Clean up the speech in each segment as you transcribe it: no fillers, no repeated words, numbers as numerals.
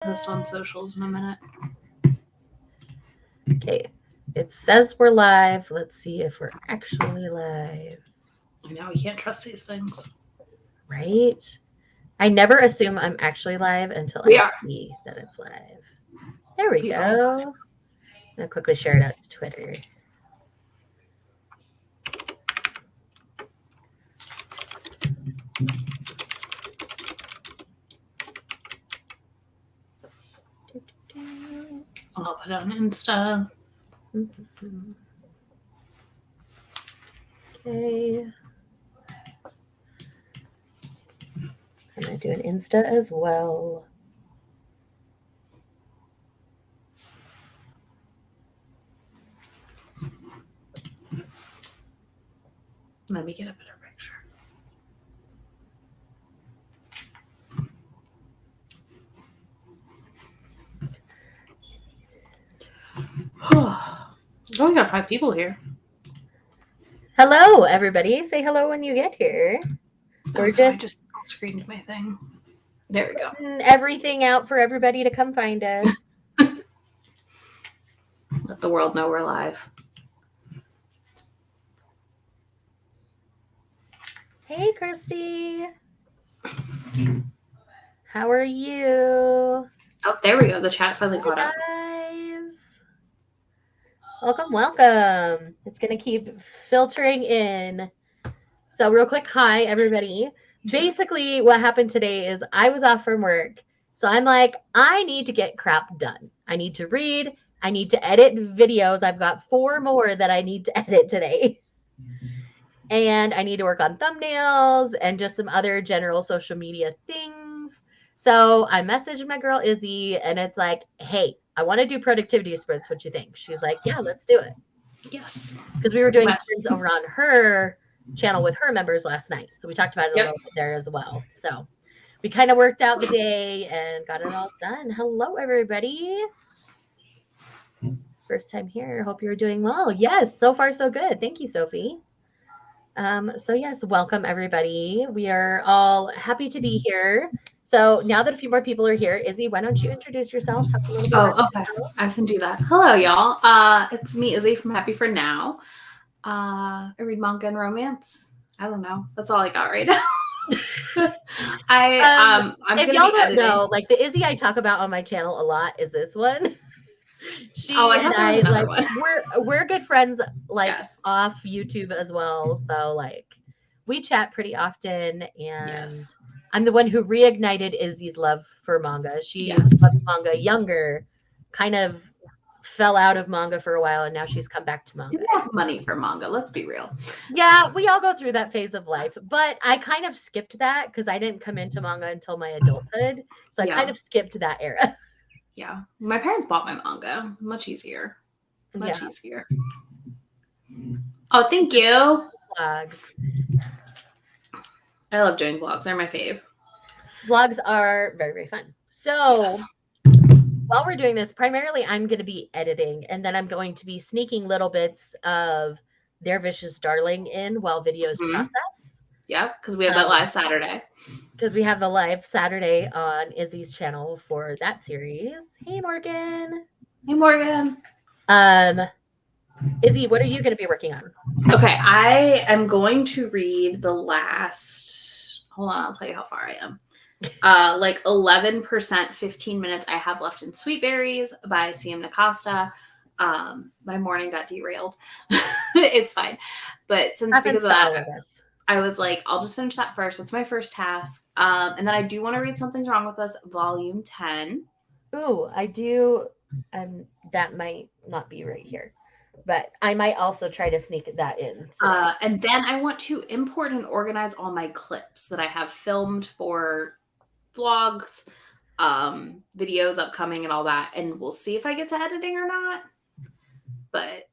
Post on socials in a minute. Okay, it says we're live. Let's see if we're actually live. I know, you can't trust these things. Right? I never assume I'm actually live until We I are. see that it's live. There we go. I'll quickly share it out to Twitter. I'll put it on Insta. Okay. I'm going to do an Insta as well. Let me get a better picture. Oh, we got 5 people here. Hello, everybody. Say hello when you get here. We're I just screened my thing. There we go. Everything out for everybody to come find us. Let the world know we're live. Hey, Christy. How are you? Oh, there we go. The chat finally caught up. Guys. Welcome. It's going to keep filtering in. So real quick, hi, everybody. Basically, what happened today is I was off from work. So I'm like, I need to get crap done. I need to read. I need to edit videos. I've got 4 more that I need to edit today. And I need to work on thumbnails and just some other general social media things. So I messaged my girl Izzy and it's like, hey, I want to do productivity sprints. What you think? She's like, yeah, let's do it. Yes. Because we were doing sprints over on her channel with her members last night. So we talked about it a little bit there as well. So we kind of worked out the day and got it all done. Hello, everybody. First time here. Hope you're doing well. Yes, so far so good. Thank you, Sophie. So yes, welcome everybody. We are all happy to be here. So now that a few more people are here, Izzy, why don't you introduce yourself? Talk a little bit about okay. Yourself. I can do that. Hello, y'all. It's me, Izzy from Happy for Now. I read manga and romance. I don't know. That's all I got right now. I'm if y'all don't know, like the Izzy I talk about on my channel a lot is this one. She and I like we're good friends like off YouTube as well. So like we chat pretty often and I'm the one who reignited Izzy's love for manga. She loved manga younger, kind of fell out of manga for a while and now she's come back to manga. Didn't have money for manga, let's be real. Yeah, we all go through that phase of life, but I kind of skipped that because I didn't come into manga until my adulthood. So I kind of skipped that era. Yeah. My parents bought my manga. Much easier. Much easier. Oh, thank you. Vlogs. I love doing vlogs. They're my fave. Vlogs are very, very fun. So while we're doing this, primarily I'm going to be editing and then I'm going to be sneaking little bits of Their Vicious Darling in while videos process. Yeah, because we have that live Saturday. Because we have the live Saturday on Izzy's channel for that series. Hey, Morgan. Hey, Morgan. Izzy, what are you going to be working on? Okay, I am going to read the last, hold on, I'll tell you how far I am. Like 11%, 15 minutes I have left in Sweet Berries by C.M. Nakasta. My morning got derailed. It's fine. But because of that, I was like, I'll just finish that first. That's my first task. And then I do want to read Something's Wrong with Us, Volume 10. Ooh, I do. That might not be right here. But I might also try to sneak that in. And then I want to import and organize all my clips that I have filmed for vlogs, videos upcoming and all that. And we'll see if I get to editing or not. But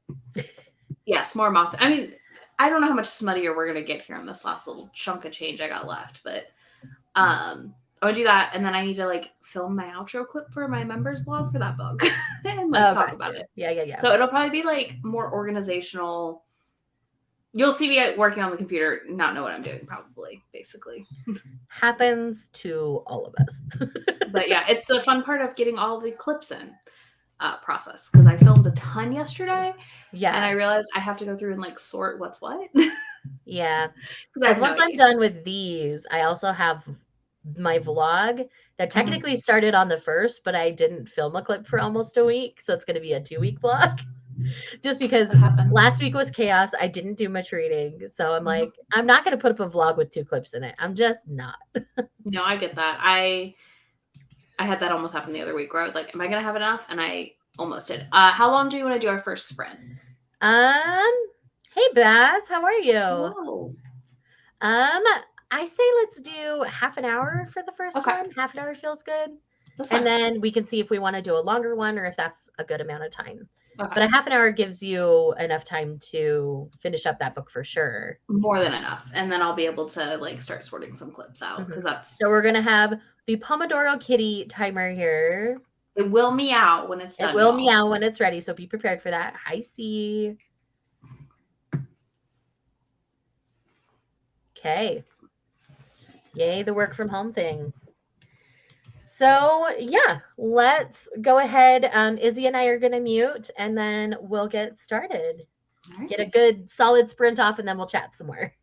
yes, more moth. I mean, I don't know how much smuttier we're going to get here on this last little chunk of change I got left. But I want to do that. And then I need to like film my outro clip for my members vlog for that book and like talk about it. Yeah. So it'll probably be like more organizational You'll see me working on the computer, not know what I'm doing, probably, basically. Happens to all of us. But yeah, it's the fun part of getting all the clips in process because I filmed a ton yesterday and I Yeah. realized I have to go through and like sort what's what Yeah. because I Because have no once I'm idea. done with these, I also have my vlog that Mhm. technically started on the first, but I didn't film a clip for almost a week. So it's going to be a 2 week vlog just because That happens. last week was chaos. I didn't do much reading. So I'm Mhm. like, I'm not going to put up a vlog with 2 clips in it. I'm just not. No, I get that. I had that almost happen the other week where I was like, am I gonna have enough? And I almost did. How long do you want to do our first sprint? Um, hey Baz, how are you? Hello. Um, I say let's do half an hour for the first Okay, one. Half an hour feels good. that's And fine. then we can see if we want to do a longer one or if that's a good amount of time. Okay, But a half an hour gives you enough time to finish up that book for sure. more than enough, and then I'll be able to like start sorting some clips out Hmm. because that's So we're gonna have the Pomodoro Kitty timer here. it will meow when it's It done, will y'all. meow when it's ready, so be prepared for that. Hi, C. Okay. Yay, the work from home thing. So yeah, let's go ahead. Izzy and I are gonna mute, and then we'll get started. All right. Get a good solid sprint off, and then we'll chat some more.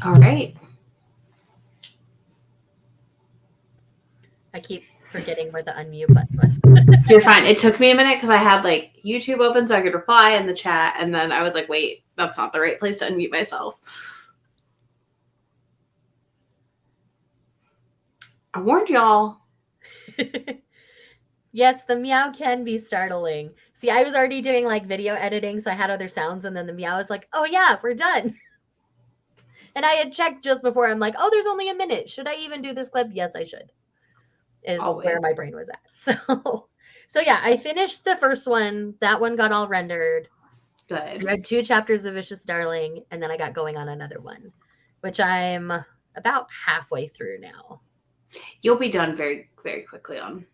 All right. I keep forgetting where the unmute button was. You're fine. It took me a minute because I had like YouTube open so I could reply in the chat, and then I was like, wait, that's not the right place to unmute myself. I warned y'all. Yes, the meow can be startling. See, I was already doing like video editing, so I had other sounds, and then the meow was like, oh yeah, we're done. And I had checked just before. I'm like, oh, there's only a minute. Should I even do this clip? Yes, I should. Is Always. where my brain was at. So yeah, I finished the first one. That one got all rendered. Good. Read 2 chapters of Vicious Darling, and then I got going on another one, which I'm about halfway through now. You'll be done very, very quickly on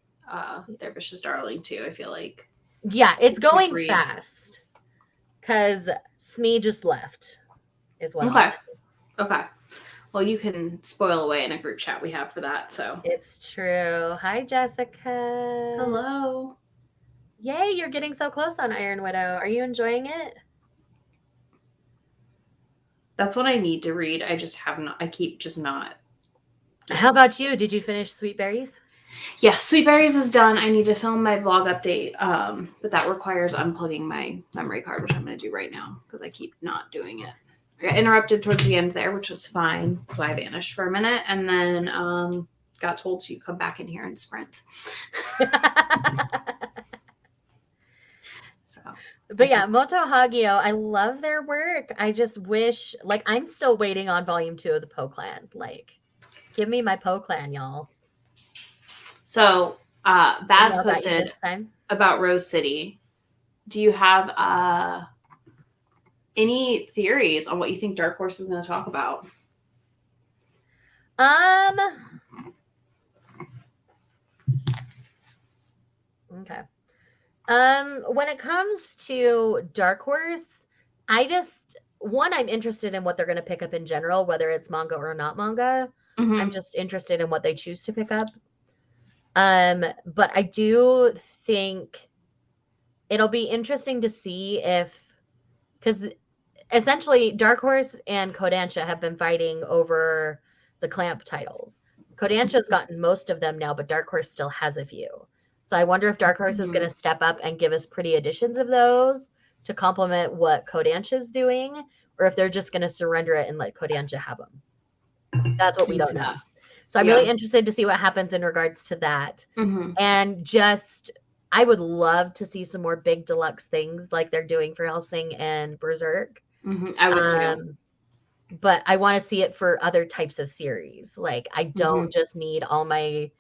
their Vicious Darling too, I feel like. Yeah, it's going fast. Because Smee just left, is what Okay. Okay. Well, you can spoil away in a group chat we have for that, so. It's true. Hi, Jessica. Hello. Yay, you're getting so close on Iron Widow. Are you enjoying it? That's what I need to read. I just have not. I keep just not. How about you? Did you finish Sweet Berries? Yes, Sweet Berries is done. I need to film my blog update, but that requires unplugging my memory card, which I'm going to do right now because I keep not doing it. I got interrupted towards the end there, which was fine, so I vanished for a minute, and then got told to come back in here and sprint. So, but yeah, Moto Hagio, I love their work. I just wish, like, I'm still waiting on volume 2 of the Poe Clan. Like, give me my Poe Clan, y'all. So, Baz posted about Rose City. Do you have any theories on what you think Dark Horse is going to talk about? Okay. When it comes to Dark Horse, I'm interested in what they're going to pick up in general, whether it's manga or not manga. Mm-hmm. I'm just interested in what they choose to pick up. But I do think it'll be interesting to see because essentially Dark Horse and Kodansha have been fighting over the Clamp titles. Kodansha's gotten most of them now, but Dark Horse still has a few. So I wonder if Dark Horse is going to step up and give us pretty editions of those to complement what Kodansha's doing, or if they're just going to surrender it and let Kodansha have them. That's what we don't know. So I'm really interested to see what happens in regards to that. Mm-hmm. And I would love to see some more big deluxe things like they're doing for Hellsing and Berserk. Mm-hmm. I would too. But I want to see it for other types of series. Like, I don't just need all my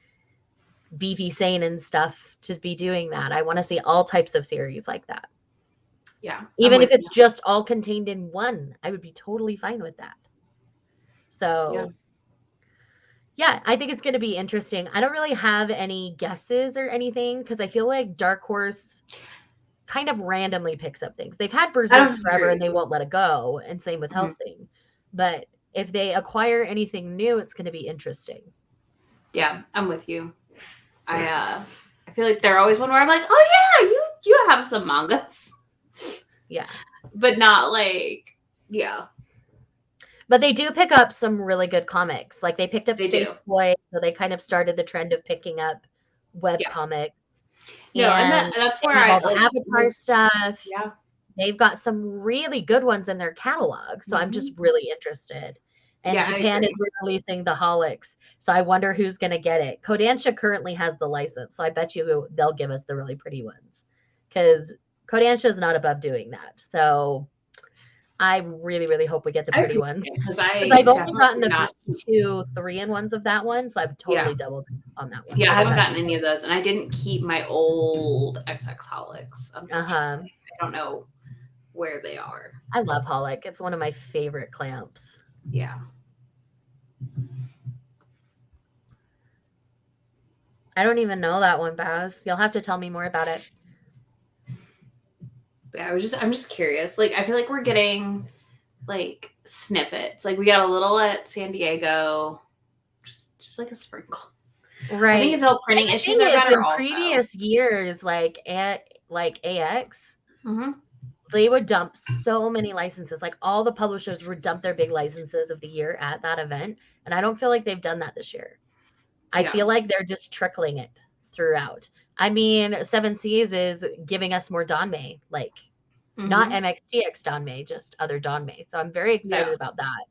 beefy seinen stuff to be doing that. I want to see all types of series like that. Yeah. Even if it's just all contained in one, I would be totally fine with that. So, yeah, I think it's going to be interesting. I don't really have any guesses or anything because I feel like Dark Horse kind of randomly picks up things. They've had Berserk forever and they won't let it go, and same with Hellsing. But if they acquire anything new, it's going to be interesting. Yeah, I'm with you. I feel like they're always one where I'm like, oh yeah, you have some mangas. Yeah. But not like, yeah. But they do pick up some really good comics. Like they picked up Stage Boy, so they kind of started the trend of picking up web comics. And that's where I all the Avatar stuff. Yeah. They've got some really good ones in their catalog. So I'm just really interested. And Japan is releasing the Holics. So I wonder who's going to get it. Kodansha currently has the license. So I bet you they'll give us the really pretty ones. Because Kodansha is not above doing that. So I really, really hope we get the pretty ones. Because I've only gotten the first 2 3-in-1s of that one. So I've totally doubled on that one. Yeah, I haven't gotten any of those. And I didn't keep my old XX Holics. I don't know where they are. I love Holic. It's one of my favorite clamps. Yeah. I don't even know that one, Baz. You'll have to tell me more about it. Yeah, I'm just curious. Like, I feel like we're getting like snippets. Like, we got a little at San Diego, just like a sprinkle. Right. I think until printing issues are better. In previous years, like AX, they would dump so many licenses. Like all the publishers would dump their big licenses of the year at that event. And I don't feel like they've done that this year. I Yeah. feel like they're just trickling it throughout. I mean, Seven Seas is giving us more Donmei, like not Mhm. MXTX Donmei, just other Donmei. So I'm very excited Yeah. about that.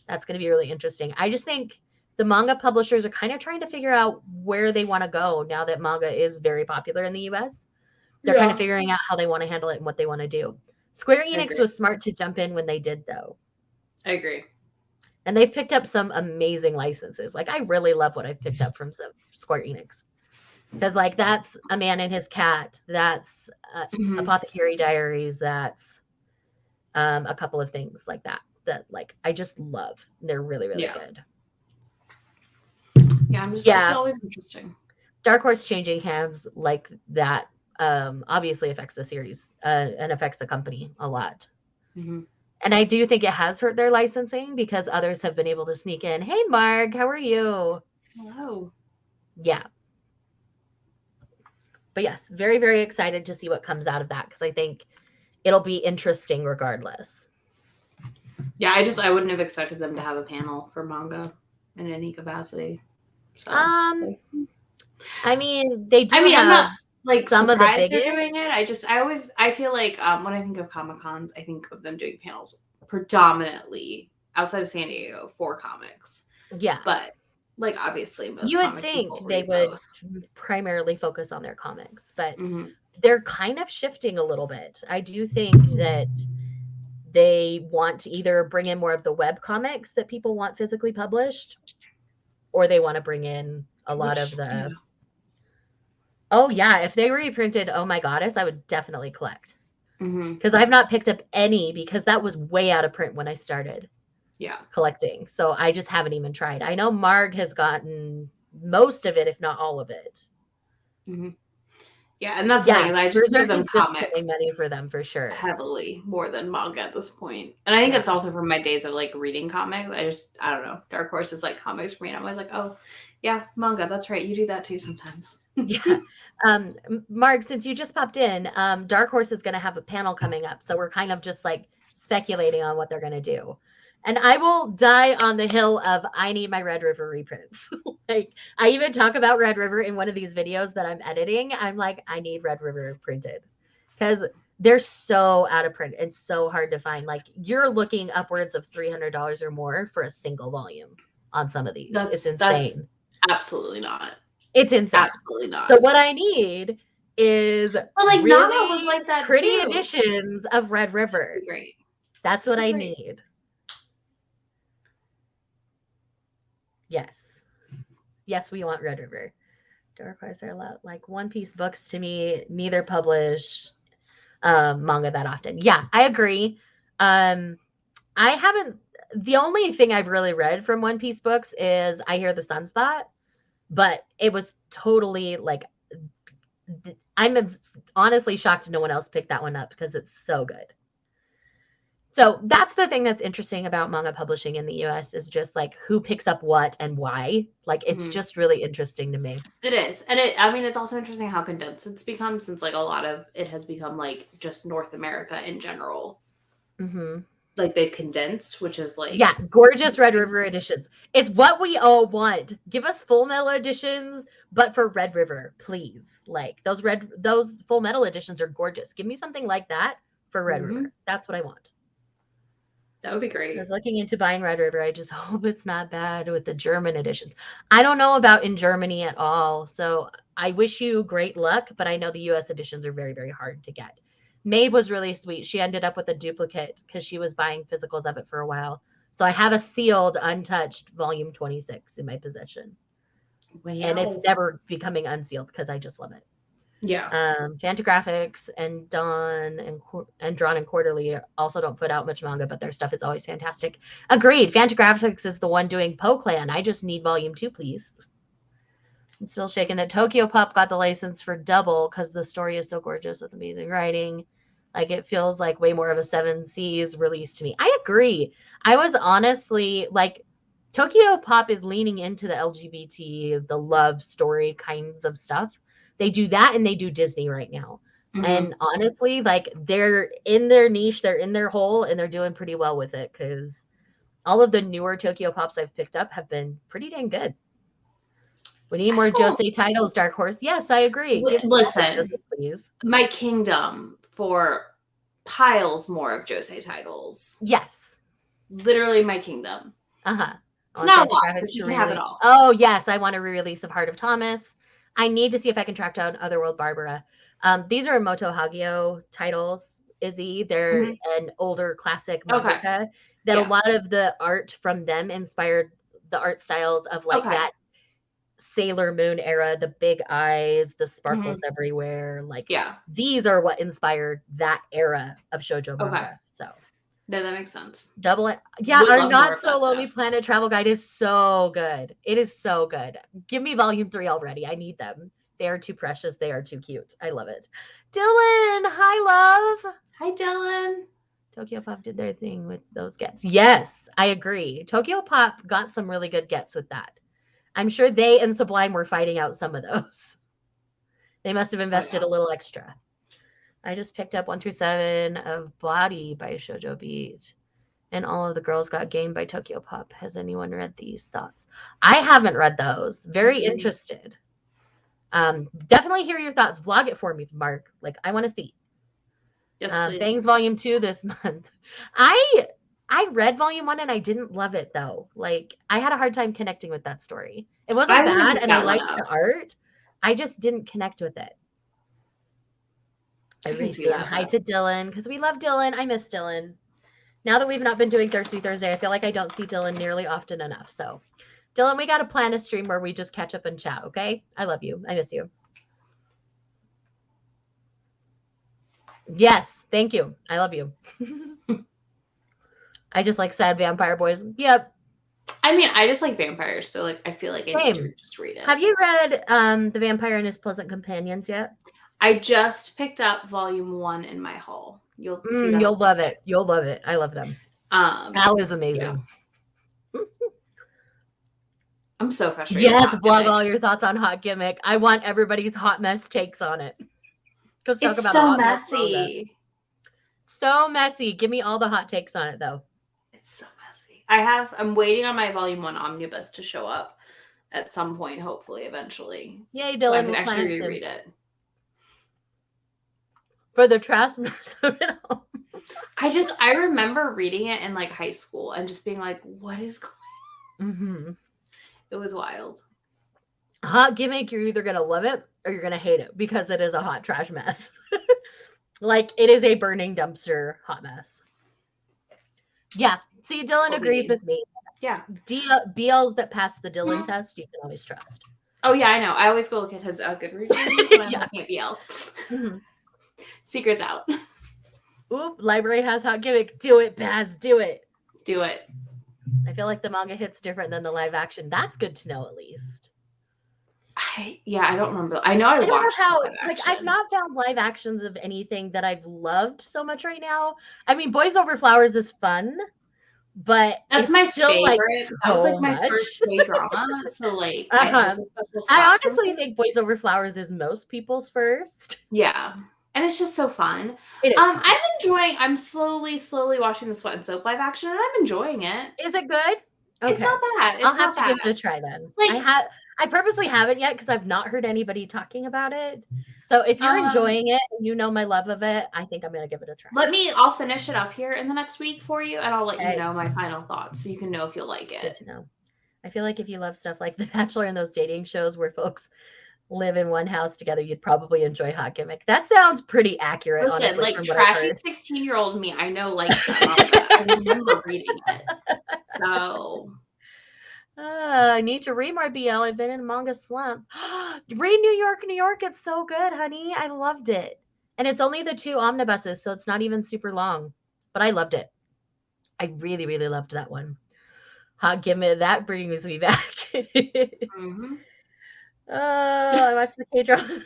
That's going to be really interesting. I just think the manga publishers are kind of trying to figure out where they want to go now that manga is very popular in the US. They're kind of Yeah. figuring out how they want to handle it and what they want to do. Square I Enix agree. was smart to jump in when they did, though. I agree. And they've picked up some amazing licenses. Like, I really love what I've picked up from Square Enix. Because, like, that's A Man and His Cat. That's Mhm. Apothecary Diaries. That's a couple of things like that. That, like, I just love. They're really, really Yeah. good. Yeah, it's Yeah. always interesting. Dark Horse changing hands like that obviously affects the series and affects the company a lot. Mhm. And I do think it has hurt their licensing because others have been able to sneak in. Hey, Mark, how are you? Hello. Yeah. But yes, very, very excited to see what comes out of that because I think it'll be interesting regardless. Yeah, I wouldn't have expected them to have a panel for manga in any capacity. So I mean, they do I'm have not like some of the surprised they're biggest. doing it. I feel like when I think of Comic Cons, I think of them doing panels predominantly outside of San Diego for comics. Yeah. But like obviously most You would comic think people they read would both. primarily focus on their comics, but Mhm. they're kind of shifting a little bit. I do think that they want to either bring in more of the web comics that people want physically published, or they want to bring in a lot of the. Oh yeah, if they reprinted Oh My Goddess, I would definitely collect. Mhm. Because I've not picked up any because that was way out of print when I started Yeah. collecting. So I just haven't even tried. I know Marg has gotten most of it, if not all of it. Mhm. Yeah, and that's the thing Yeah, is I just think of Berserk them is just comics pulling money for them for sure. heavily more than manga at this point. And I think Yeah. it's also from my days of like reading comics. I don't know. Dark Horse is like comics for me. And I'm always like, oh yeah, manga. That's right. You do that too sometimes. Yeah. Marg, since you just popped in, Dark Horse is going to have a panel coming up. So we're kind of just like speculating on what they're going to do. And I will die on the hill of I need my Red River reprints. Like I even talk about Red River in one of these videos that I'm editing. I'm like, I need Red River printed because they're so out of print. It's so hard to find. Like you're looking upwards of $300 or more for a single volume on some of these. It's That's insane. absolutely not. It's insane. Absolutely not. So what I need is But like Nana was really like that pretty too. editions of Red River. Great. That's what I Great. need. Yes. Yes, we want Red River. Dark Horse are a lot like One Piece books to me, neither publish manga that often. Yeah, I agree. I haven't the only thing I've really read from One Piece books is I Hear the Sun's Thought, but it was totally like I'm honestly shocked no one else picked that one up because it's so good. So that's the thing that's interesting about manga publishing in the US is just like who picks up what and why. Like it's just really interesting to me. It is. And it's also interesting how condensed it's become since like a lot of it has become like just North America in general. Mm-hmm. Like they've condensed, which is like yeah, gorgeous Red River editions. It's what we all want. Give us Full Metal editions, but for Red River, please. Like those Full Metal editions are gorgeous. Give me something like that for Red River. That's what I want. That would be great. I was looking into buying Red River. I just hope it's not bad with the German editions. I don't know about in Germany at all. So I wish you great luck, but I know the US editions are very, very hard to get. Maeve was really sweet. She ended up with a duplicate because she was buying physicals of it for a while. So I have a sealed, untouched volume 26 in my possession. Wow. And it's never becoming unsealed because I just love it. Yeah. Fantagraphics and Drawn and Quarterly also don't put out much manga, but their stuff is always fantastic. Agreed. Fantagraphics is the one doing Poclan. I just need volume 2, please. I'm still shaking that Tokyo Pop got the license for Double because the story is so gorgeous with amazing writing. Like it feels like way more of a Seven Seas release to me. I agree. I was honestly like Tokyo Pop is leaning into the LGBT, the love story kinds of stuff. They do that and they do Disney right now. And honestly, like they're in their niche, they're in their hole, and they're doing pretty well with it because all of the newer Tokyo Pops I've picked up have been pretty dang good. We need I more don't Josei titles, Dark Horse. Yes, I agree. Give me more listen. Josei, please. My kingdom for piles more of Josei titles. Yes. Literally my kingdom. Uh-huh. It's not a lot, but you can have it all. Oh, yes. I want a re-release of Heart of Thomas. I need to see if I can track down Otherworld Barbara. These are Moto Hagio titles, Izzy. They're an older classic mangaka that a lot of the art from them inspired the art styles of like that Sailor Moon era, the big eyes, the sparkles everywhere. Like these are what inspired that era of shoujo manga. So no, that makes sense. Our Not So Lonely Planet travel guide is so good. It is so good. Give me volume 3 already. I need them. They are too precious. They are too cute. I love it. Dylan, hi, love. Hi, Dylan. Tokyo Pop did their thing with those gets. Yes, I agree. Tokyo Pop got some really good gets with that. I'm sure they and Sublime were fighting out some of those. They must have invested a little extra. I just picked up 1 through 7 of Body by Shoujo Beat. And All of the Girls Got Game by Tokyo Pop. Has anyone read these? Thoughts? I haven't read those. Very interested. Definitely hear your thoughts. Vlog it for me, Mark. Like, I want to see. Yes, please. Bangs Volume 2 this month. I read Volume 1 and I didn't love it, though. Like, I had a hard time connecting with that story. It wasn't bad, and I liked the art. I just didn't connect with it. I read saying hi to Dylan, because we love Dylan. I miss Dylan. Now that we've not been doing Thirsty Thursday, I feel like I don't see Dylan nearly often enough. So, Dylan, we got to plan a stream where we just catch up and chat, okay? I love you. I miss you. Yes, thank you. I love you. I just like sad vampire boys. Yep. I mean, I just like vampires, so like I feel like I need to just read it. Have you read The Vampire and His Pleasant Companions yet? I just picked up volume 1 in my haul. You'll see that. You'll love it. You'll love it. I love them. Al is amazing. Yeah. I'm so frustrated. Yes, blog all your thoughts on Hot Gimmick. I want everybody's hot mess takes on it. It's so messy. So messy. Give me all the hot takes on it, though. It's so messy. I'm waiting on my volume 1 omnibus to show up at some point, hopefully, eventually. Yay, Dylan. So I can actually reread it. For the trash mess of it all. I remember reading it in like high school and just being like, what is going on? Mm-hmm. It was wild. Hot Gimmick, you're either going to love it or you're going to hate it because it is a hot trash mess. Like, it is a burning dumpster hot mess. Yeah. See, Dylan agrees with me. Yeah. BLs that pass the Dylan test, you can always trust. Oh, yeah, I know. I always go look at his good reviews when I'm looking at BLs. Mm-hmm. Secret's out. Oop, library has Hot Gimmick. Do it, Baz. Do it. Do it. I feel like the manga hits different than the live action. That's good to know, at least. I don't remember. I know I watched I've not found live actions of anything that I've loved so much right now. I mean, Boys Over Flowers is fun, but that's my still favorite. Like that was like my first K-drama, so like I honestly think Boys Over Flowers is most people's first. Yeah. And it's just so fun. I'm slowly watching the Sweat and Soap live action, and I'm enjoying it. Is it good? Okay. It's not bad. I'll have to give it a try then. Like, I purposely haven't yet because I've not heard anybody talking about it. So if you're enjoying it and you know my love of it, I think I'm going to give it a try. I'll finish it up here in the next week for you, and I'll let you know my final thoughts so you can know if you'll like it. Good to know. I feel like if you love stuff like The Bachelor and those dating shows where folks live in one house together, you'd probably enjoy Hot Gimmick. That sounds pretty accurate. Listen, honestly, like trashy 16-year-old me, I know like that. I remember reading it. So I need to read more BL. I've been in a manga slump. Read New York, New York. It's so good, honey. I loved it. And it's only the 2 omnibuses, so it's not even super long. But I loved it. I really, really loved that one. Hot Gimmick, that brings me back. Mm-hmm. I watched the K-drama.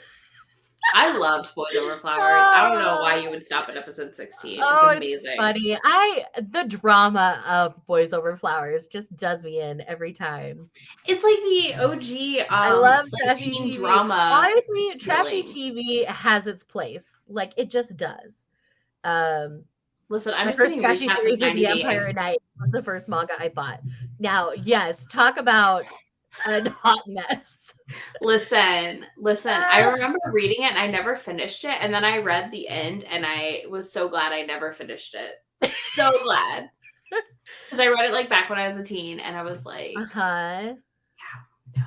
I loved Boys Over Flowers. I don't know why you would stop at episode 16. It's Oh, it's amazing. funny. The drama of Boys Over Flowers just does me in every time. It's like the OG I love like trashy teen TV. drama. Honestly, trashy feelings. TV has its place. Like it just does. Listen, I'm My just first getting trashy recaps of series was 90 Day. Vampire Night. It was the first manga I bought. Now, yes, talk about a hot mess. Listen. I remember reading it and I never finished it. And then I read the end and I was so glad I never finished it. So glad. Because I read it like back when I was a teen and I was like, Uh-huh. no.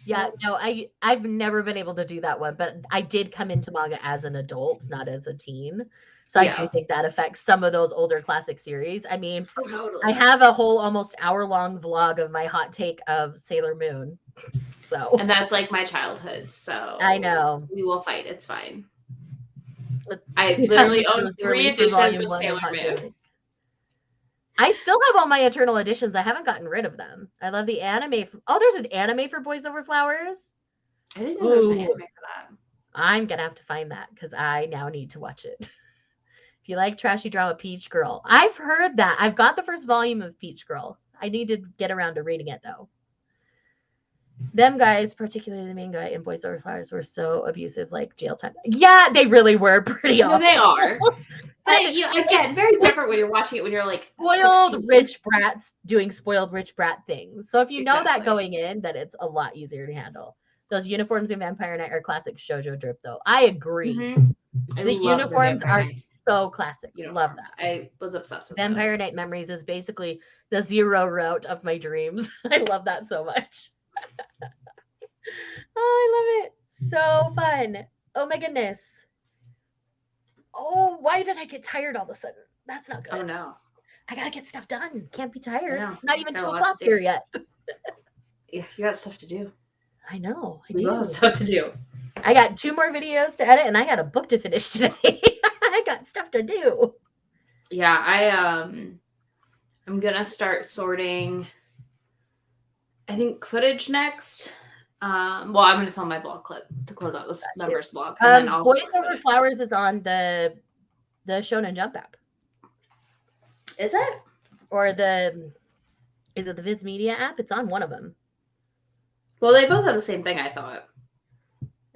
Yeah, no, I've never been able to do that one, but I did come into manga as an adult, not as a teen. So I do think that affects some of those older classic series. I mean, Oh, totally. I have a whole almost hour-long vlog of my hot take of Sailor Moon. So And that's like my childhood. So I know. we will fight. It's fine. But I literally 2002 own was the 3 release for editions Volume of 1 Sailor Hot Moon. Take. I still have all my Eternal editions. I haven't gotten rid of them. I love the anime. Oh, there's an anime for Boys Over Flowers. I didn't know there was an anime for that. I'm gonna have to find that because I now need to watch it. If you like trashy drama, Peach Girl. I've heard that. I've got the first volume of Peach Girl. I need to get around to reading it though. Them guys, particularly the main guy in Boys Over Flowers, were so abusive, like jail time. Yeah, they really were pretty awful. No, they are. But again, very different when you're watching it when you're like spoiled 16. rich brats doing spoiled rich brat things. So if you know that Exactly. going in, then it's a lot easier to handle. Those uniforms in Vampire Night are classic shoujo drip, though. I agree. I The love uniforms Vampire are Nights so classic. uniforms. Love that. I was obsessed with Vampire Night Memories is basically the zero route of my dreams. I love that so much. Oh, I love it. So fun. Oh my goodness. Oh, why did I get tired all of a sudden? That's not good. Oh no. I gotta get stuff done. Can't be tired. Yeah, it's not even got a 2 lot o'clock to do. here yet. Yeah, you got stuff to do. I know. I You do. got stuff to do. I got 2 more videos to edit and I got a book to finish today. I got stuff to do. Yeah, I'm gonna start sorting I think footage next. Well, I'm gonna film my blog clip to close out this members blog. And then I'll Boys Over Flowers is on the Shonen Jump app. Is it? Or is it the Viz Media app? It's on one of them. Well, they both have the same thing, I thought.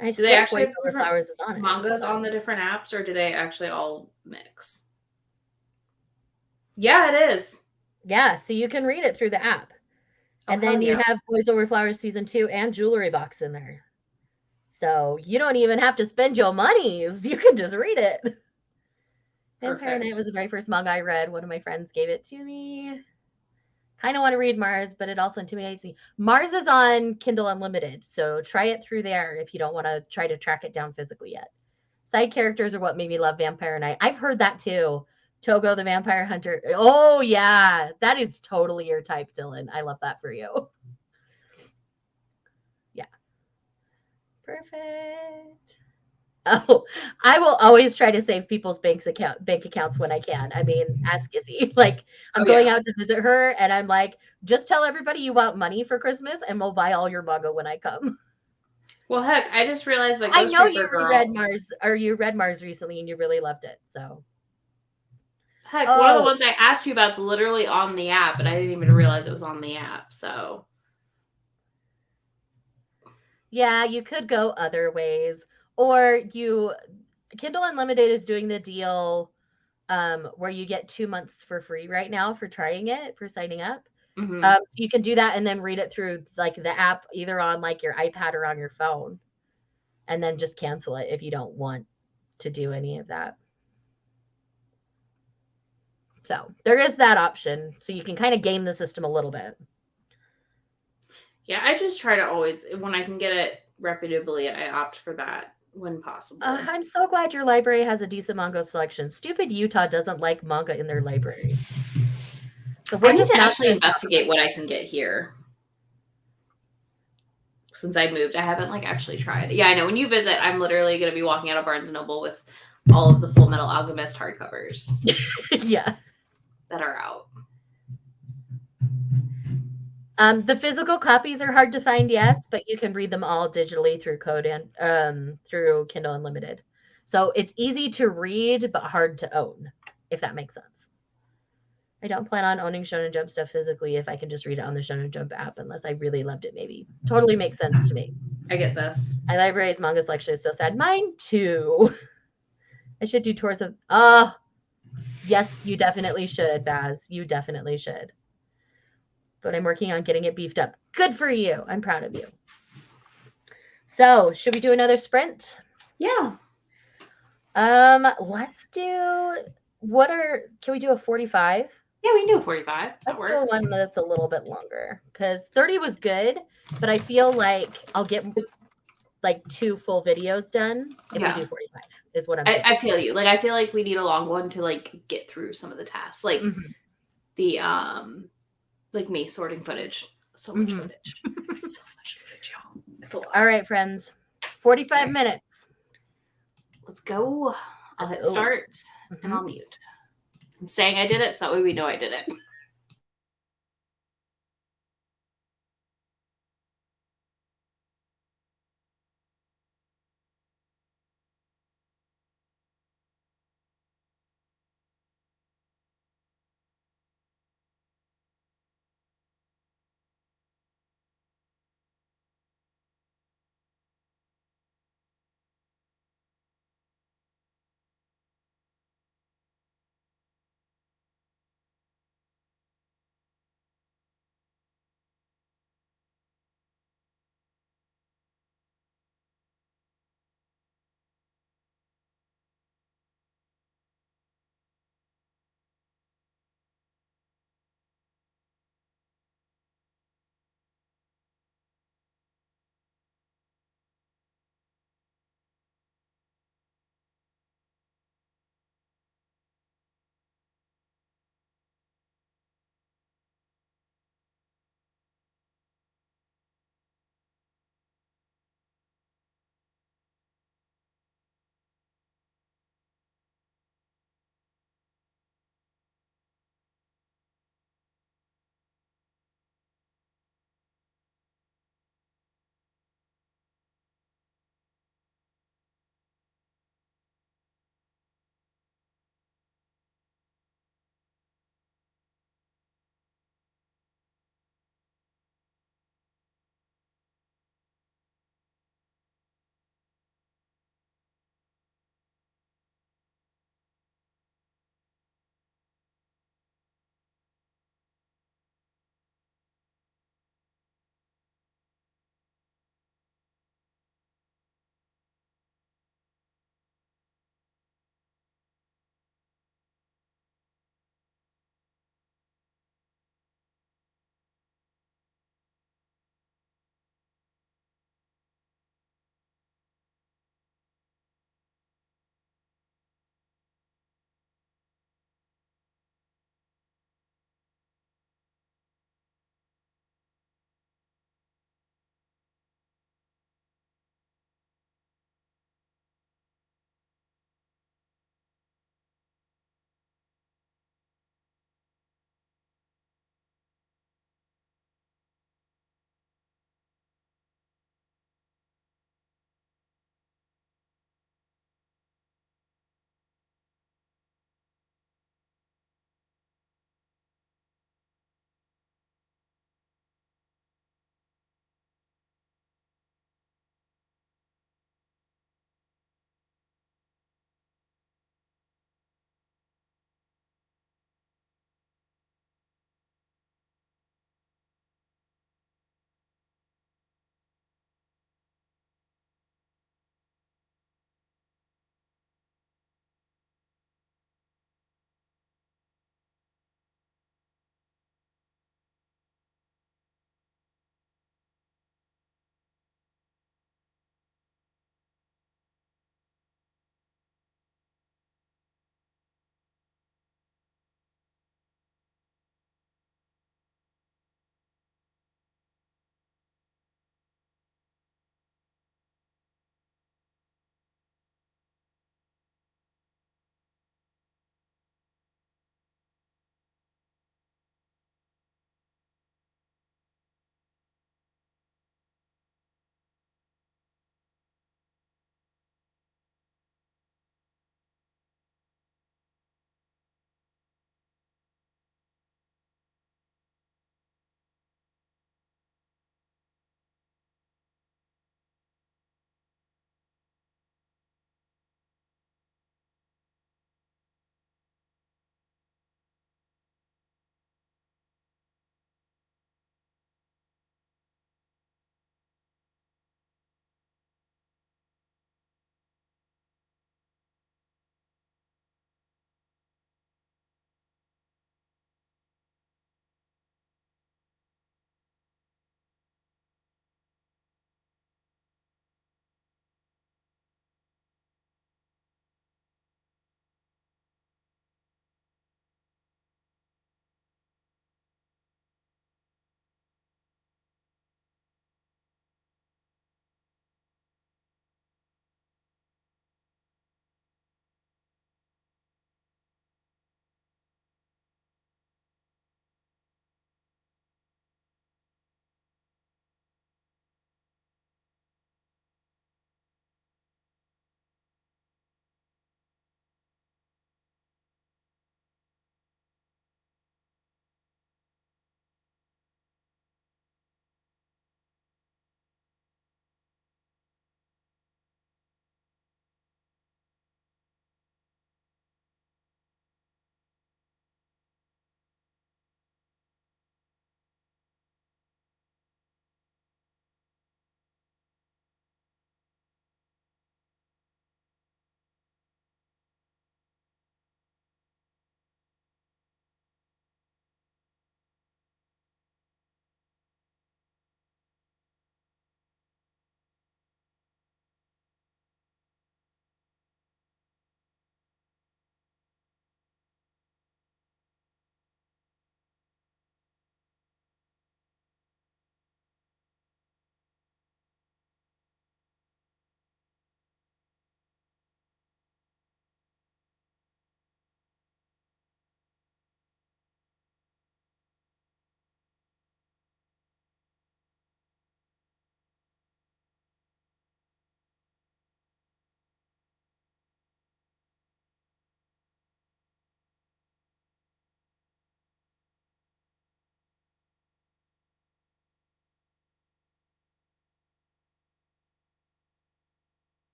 Do they actually Boys Over Flowers is on it? Mangas on the different apps, or do they actually all mix? Yeah, it is. Yeah, so you can read it through the app. And then you have Boys Over Flowers Season 2 and Jewelry Box in there. So you don't even have to spend your monies. You can just read it. Vampire Night was the very first manga I read. One of my friends gave it to me. Kind of want to read Mars, but it also intimidates me. Mars is on Kindle Unlimited, so try it through there if you don't want to try to track it down physically yet. Side characters are what made me love Vampire Night. I've heard that too. Togo the Vampire Hunter. Oh, yeah. That is totally your type, Dylan. I love that for you. Yeah. Perfect. Oh, I will always try to save people's bank accounts when I can. I mean, ask Izzy. Like, I'm going out to visit her, and I'm like, just tell everybody you want money for Christmas, and we'll buy all your manga when I come. Well, heck, I just realized that I know you read Mars, or you read Mars recently, and you really loved it. So, heck, one of the ones I asked you about is literally on the app, and I didn't even realize it was on the app. So, yeah, you could go other ways. Or Kindle Unlimited is doing the deal where you get 2 months for free right now for trying it, for signing up. So you can do that and then read it through like the app, either on like your iPad or on your phone, and then just cancel it if you don't want to do any of that. So there is that option. So you can kind of game the system a little bit. Yeah, I just try to always, when I can get it reputably, I opt for that when possible. I'm so glad your library has a decent manga selection. Stupid Utah doesn't like manga in their library. So I need to actually investigate what I can get here. Since I moved, I haven't like actually tried. Yeah, I know. When you visit, I'm literally going to be walking out of Barnes & Noble with all of the Full Metal Alchemist hardcovers. Yeah. That are out. The physical copies are hard to find, yes, but you can read them all digitally through Code and through Kindle Unlimited. So it's easy to read but hard to own, if that makes sense. I don't plan on owning Shonen Jump stuff physically if I can just read it on the Shonen Jump app, unless I really loved it. Maybe totally makes sense to me. I get this. My library's manga selection is so sad. Mine too. I should do tours of. Oh, yes, you definitely should, Baz. You definitely should. But I'm working on getting it beefed up. Good for you. I'm proud of you. So, should we do another sprint? Yeah. Let's do. Can we do a 45? Yeah, we can do a 45. That Let's do works. one that's a little bit longer because 30 was good, but I feel like I'll get like 2 full videos done if Yeah. we do 45 is what I'm I thinking. feel you. Like, I feel like we need a long one to like get through some of the tasks. Like the like me sorting footage. So much footage. So much footage, y'all. It's a lot. All right, friends. 45 minutes. Let's go. I'll Let's hit go. start and I'll mute. I'm saying I did it, so that way we know I did it.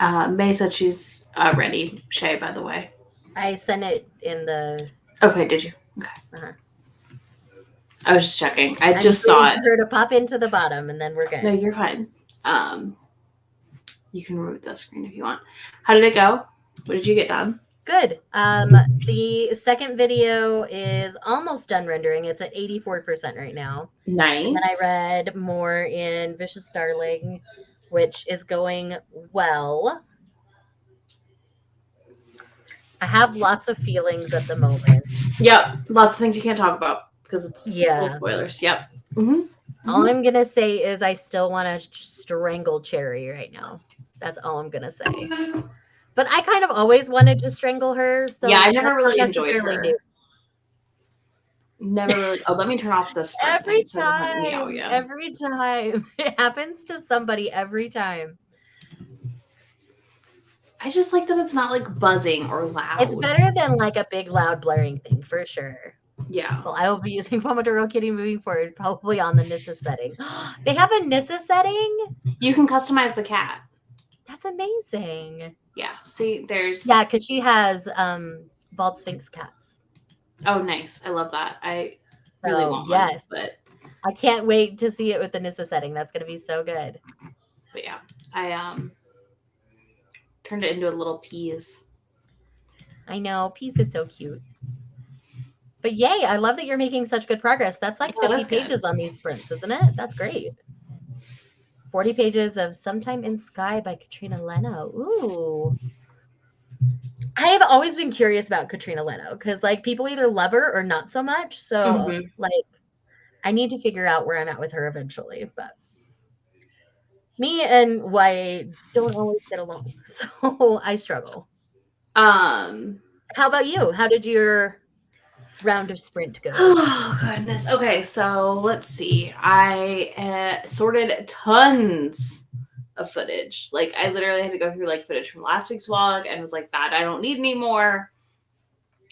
May said she's ready. Shay, by the way. I sent it in the. Okay, did you? Okay. Uh-huh. I was just checking. I I'm just saw it. waiting for her to pop into the bottom, and then we're good. No, you're fine. You can remove the screen if you want. How did it go? What did you get done? Good. The second video is almost done rendering. It's at 84% right now. Nice. And then I read more in Vicious Darling, which is going well. I have lots of feelings at the moment. Yep. Lots of things you can't talk about because it's full spoilers. Yep. All I'm going to say is I still want to strangle Cherry right now. That's all I'm going to say. But I kind of always wanted to strangle her. So yeah, I never really enjoyed her. Never really. Oh, let me turn off this. Every time. Every time. It happens to somebody every time. I just like that it's not like buzzing or loud. It's better than like a big loud blaring thing for sure. Yeah. Well, I will be using Pomodoro Kitty moving forward, probably on the Nissa setting. They have a Nissa setting? You can customize the cat. That's amazing. Yeah. See, there's. Yeah, because she has bald Sphinx cats. Oh, nice. I love that. I really want one. But I can't wait to see it with the Nissa setting. That's going to be so good. But yeah, I turned it into a little Peas. I know. Peas is so cute. But yay, I love that you're making such good progress. That's like 50 pages on these sprints, isn't it? That's great. 40 pages of Sometime in Sky by Katrina Leno. Ooh. I have always been curious about Katrina Leno because like people either love her or not so much. So like I need to figure out where I'm at with her eventually. But me and Y don't always get along. So I struggle. How about you? How did your round of sprint go? Oh goodness. Okay, so let's see. I sorted tons of footage. Like I literally had to go through like footage from last week's vlog and was like, that I don't need anymore.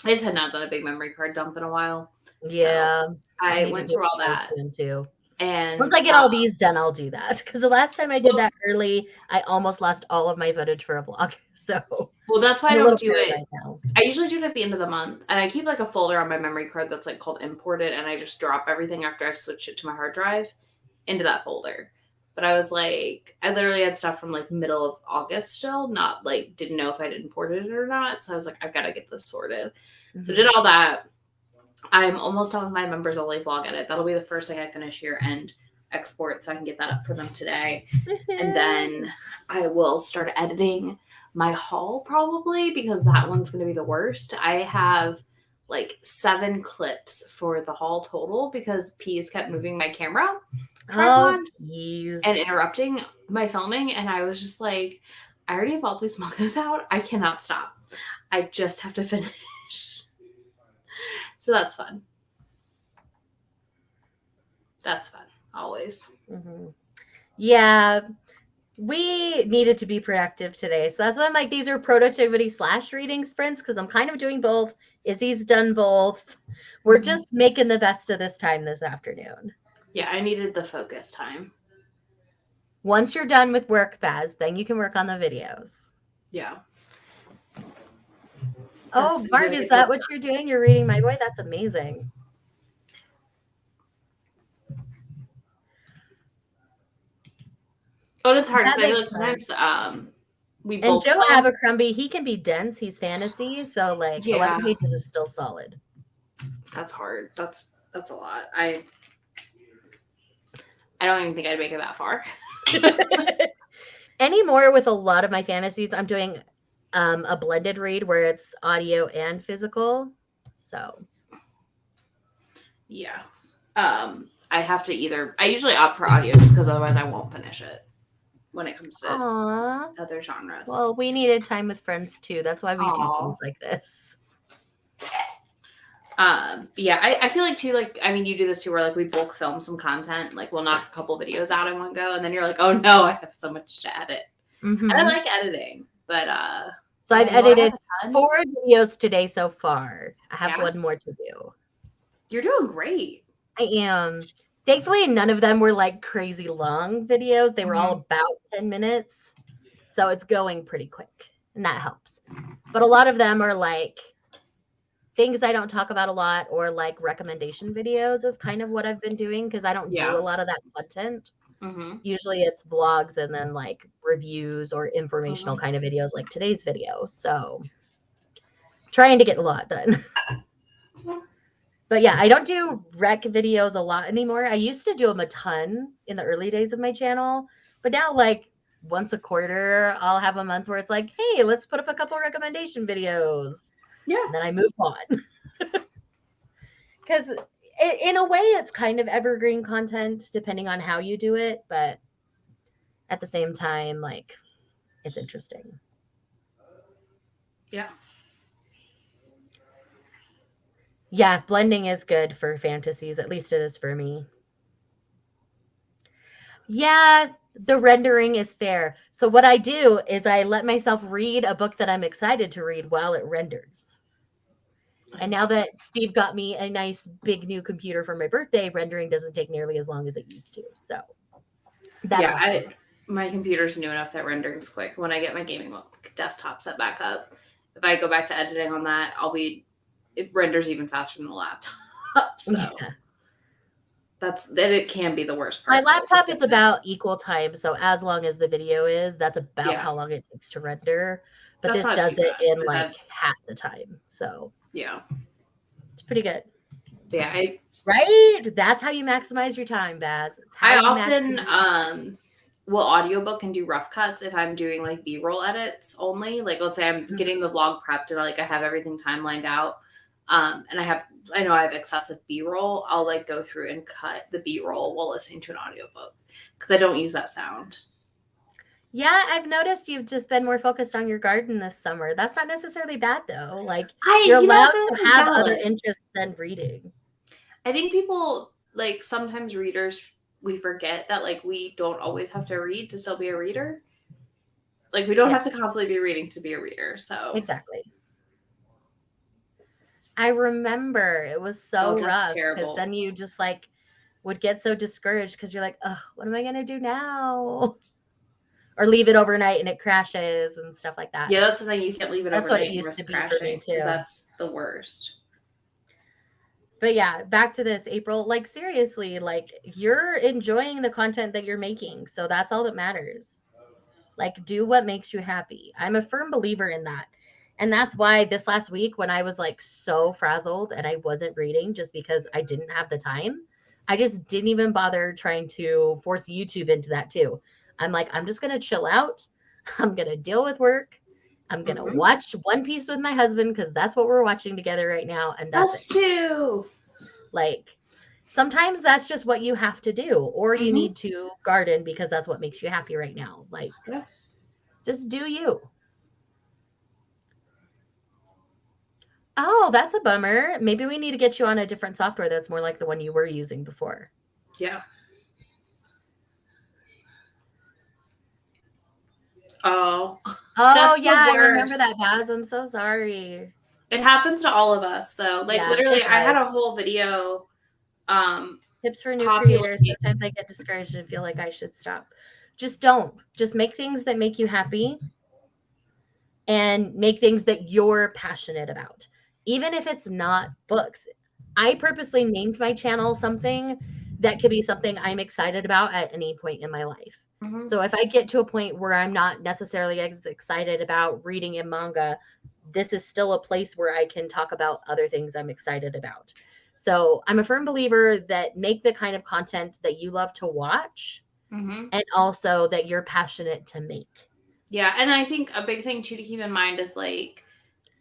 I just had not done a big memory card dump in a while. Yeah. So I went through all that. Too. And once I get all these done, I'll do that. Because the last time I did that early, I almost lost all of my footage for a vlog. So well, that's why I don't do it right now. I usually do it at the end of the month, and I keep like a folder on my memory card that's like called imported, and I just drop everything after I've switched it to my hard drive into that folder. But I was like, I literally had stuff from like middle of August still, not like didn't know if I'd imported it or not. So I was like, I've got to get this sorted. So did all that. I'm almost done with my members only vlog edit. That'll be the first thing I finish here and export so I can get that up for them today. And then I will start editing my haul probably because that one's going to be the worst. I have like 7 clips for the haul total because Peas kept moving my camera tripod and interrupting my filming. And I was just like, I already have all these mangas out. I cannot stop. I just have to finish. So that's fun. That's fun. Always. Yeah. We needed to be productive today. So that's why I'm like, these are productivity / reading sprints because I'm kind of doing both. Izzy's done both. We're just making the best of this time this afternoon. Yeah, I needed the focus time. Once you're done with work, Baz, then you can work on the videos. Yeah. Oh, Bart, is that what you're doing? You're reading My Boy? That's amazing. Oh, it's hard because I feel like sometimes we both. And Joe Abercrombie, he can be dense. He's fantasy, so like 11 pages is still solid. That's hard. That's a lot. I don't even think I'd make it that far. Anymore with a lot of my fantasies, I'm doing a blended read where it's audio and physical. So yeah. I have to I usually opt for audio just because otherwise I won't finish it when it comes to other genres. Well, we needed time with friends too. That's why we do things like this. Yeah, I feel like too, like, I mean, you do this too, where like we bulk film some content, like we'll knock a couple videos out in one go, and then you're like, oh no, I have so much to edit. And I like editing, but so I've edited 4 videos today so far. I have 1 more to do. You're doing great. I am. Thankfully, none of them were like crazy long videos. They were all about 10 minutes. So it's going pretty quick, and that helps. But a lot of them are like things I don't talk about a lot, or like recommendation videos is kind of what I've been doing because I don't do a lot of that content. Usually it's vlogs and then like reviews or informational kind of videos like today's video. So trying to get a lot done. But yeah, I don't do rec videos a lot anymore. I used to do them a ton in the early days of my channel, but now like once a quarter, I'll have a month where it's like, hey, let's put up a couple recommendation videos. Yeah. And then I move on. Because in a way, it's kind of evergreen content depending on how you do it. But at the same time, like, it's interesting. Yeah. Yeah, blending is good for fantasies. At least it is for me. Yeah, the rendering is fair. So what I do is I let myself read a book that I'm excited to read while it renders. And now that Steve got me a nice big new computer for my birthday, rendering doesn't take nearly as long as it used to. So that my computer's new enough that rendering's quick. When I get my gaming desktop set back up, if I go back to editing on that, it renders even faster than the laptop. So it can be the worst part. My laptop is about equal time. So as long as the video is, that's about how long it takes to render. But this does it in like half the time. So yeah, it's pretty good. Yeah, right. That's how you maximize your time, Baz. I often will audiobook and do rough cuts if I'm doing like B-roll edits only. Like let's say I'm getting the vlog prepped and like I have everything timelined out. And I know I have excessive B-roll. I'll like go through and cut the B-roll while listening to an audiobook because I don't use that sound. Yeah, I've noticed you've just been more focused on your garden this summer. That's not necessarily bad though. Like you're allowed to have other interests than reading. I think people like sometimes readers, we forget that like we don't always have to read to still be a reader. Like we don't have to constantly be reading to be a reader. So exactly. I remember it was so rough because then you just like would get so discouraged because you're like, oh, what am I gonna do now? Or leave it overnight and it crashes and stuff like that. Yeah, that's the thing. You can't leave it overnight. That's what it used to be for me too. That's the worst. But yeah, back to this, April. Like seriously, like you're enjoying the content that you're making, so that's all that matters. Like do what makes you happy. I'm a firm believer in that. And that's why this last week when I was like so frazzled and I wasn't reading just because I didn't have the time, I just didn't even bother trying to force YouTube into that too. I'm like, I'm just going to chill out. I'm going to deal with work. I'm going to watch One Piece with my husband because that's what we're watching together right now. And that's too. Like, sometimes that's just what you have to do. Or you need to garden because that's what makes you happy right now. Like, just do you. Oh, that's a bummer. Maybe we need to get you on a different software that's more like the one you were using before. Yeah. Oh yeah, I remember that, Baz. I'm so sorry. It happens to all of us though. Like literally I had a whole video tips for new creators. Sometimes I get discouraged and feel like I should stop. Just don't. Just make things that make you happy and make things that you're passionate about. Even if it's not books. I purposely named my channel something that could be something I'm excited about at any point in my life. So if I get to a point where I'm not necessarily as excited about reading in manga, this is still a place where I can talk about other things I'm excited about. So I'm a firm believer that make the kind of content that you love to watch and also that you're passionate to make. Yeah. And I think a big thing too to keep in mind is like,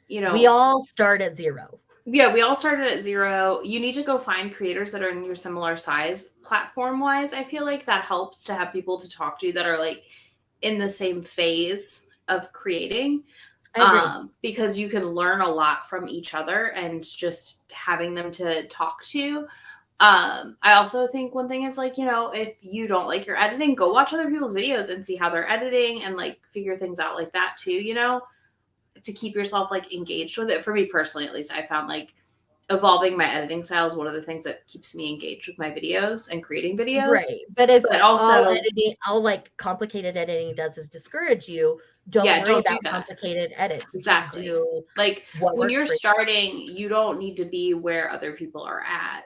you know, we all start at zero. Yeah, we all started at zero. You need to go find creators that are in your similar size platform wise. I feel like that helps to have people to talk to that are like in the same phase of creating. Because you can learn a lot from each other and just having them to talk to. I also think one thing is like, you know, if you don't like your editing, go watch other people's videos and see how they're editing and like figure things out like that too, you know, to keep yourself like engaged with it. For me personally, at least, I found like evolving my editing style is one of the things that keeps me engaged with my videos and creating videos. Right. But if But also, all like complicated editing does is discourage you, don't yeah, worry don't do about that. complicated edits. Just Exactly. do Like what when works you're for you. starting, you don't need to be where other people are at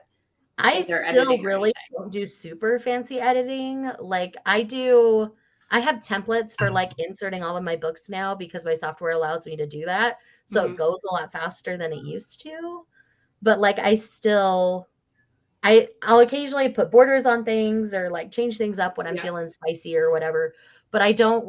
I if they're still editing or really anything. don't do super fancy editing. Like I have templates for like inserting all of my books now because my software allows me to do that. So it Hmm. goes a lot faster than it used to. But like I'll occasionally put borders on things or like change things up when I'm Yeah. feeling spicy or whatever. But I don't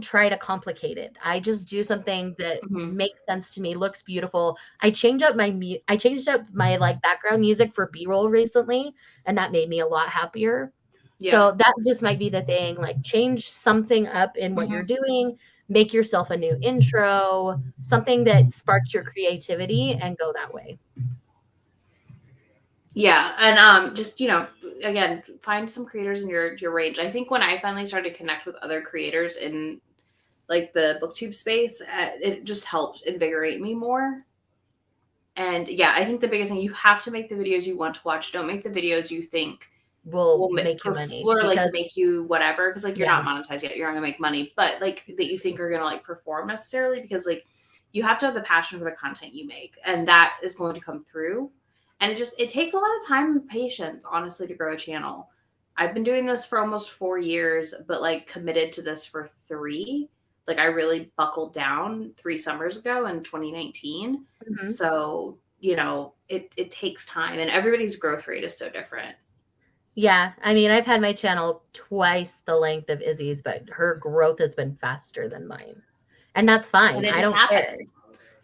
try to complicate it. I just do something that Hmm. makes sense to me, looks beautiful. I changed up my like background music for B-roll recently, and that made me a lot happier. Yeah. So that just might be the thing, like change something up in what you're Hmm. doing, make yourself a new intro, something that sparks your creativity and go that way. Yeah, and just again, find some creators in your range. I think when I finally started to connect with other creators in like the booktube space, it just helped invigorate me more. And yeah, I think the biggest thing, you have to make the videos you want to watch. Don't make the videos you think Will make you money or like because make you whatever, because like you're yeah, not monetized yet, you're not gonna make money, but like that you think are gonna like perform necessarily, because like you have to have the passion for the content you make, and that is going to come through. And it takes a lot of time and patience, honestly, to grow a channel. I've been doing this for almost 4 years, but like committed to this for three. Like I really buckled down 3 summers ago in 2019. mhm. So it takes time, and everybody's growth rate is so different. Yeah, I mean, I've had my channel twice the length of Izzy's, but her growth has been faster than mine. And that's And fine. it I just don't care. happens.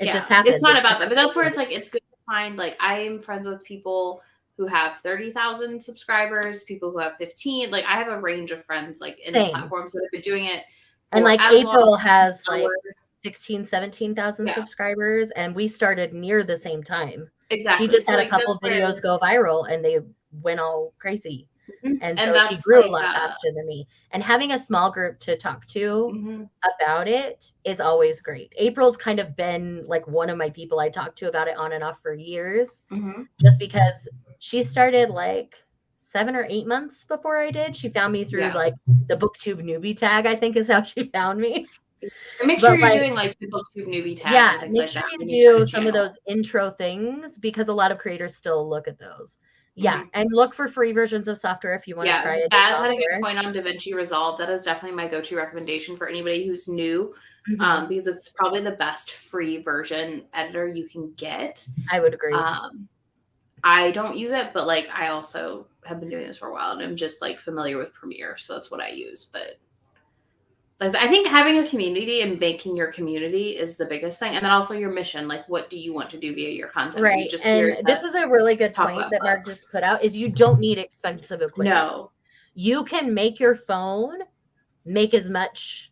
It just Yeah, it's happens. not It's about that, but that's where natural. it's like it's good to find. Like I'm friends with people who have 30,000 subscribers, people who have 15. Like I have a range of friends like in the Same. platforms that have been doing it And for like as long April as has slower. like 16, 17,000 Yeah, subscribers, and we started near the same time. She exactly. just So had a like couple that's where, videos go viral and they went all crazy. And and so she that's grew a like lot faster than me. And having a small group to talk to mhm, about it is always great. April's kind of been like one of my people I talked to about it on and off for years, mhm. just because she started like 7 or 8 months before I did. She found me through Yeah. like the booktube newbie tag, I think is how she found me. And make sure But you're like, doing like the booktube newbie tag yeah, and things make like sure that you when you start a do some of channel. those intro things because a lot of creators still look at those. Yeah, Mhm. and look for free versions of software if you want to Yeah, try a new Baz had a good software. point on DaVinci Resolve. That is definitely my go-to recommendation for anybody who's new, Mhm. because it's probably the best free version editor you can get. I would agree. Um, I don't use it, but like I also have been doing this for a while, and I'm just like familiar with Premiere, so that's what I use. But I think having a community and making your community is the biggest thing, and then also your mission. Like, what do you want to do via your content? Are you Right. just here And to this is a really good talk point about that Mark books? just put out is you don't need expensive equipment. No. You can make your phone make as much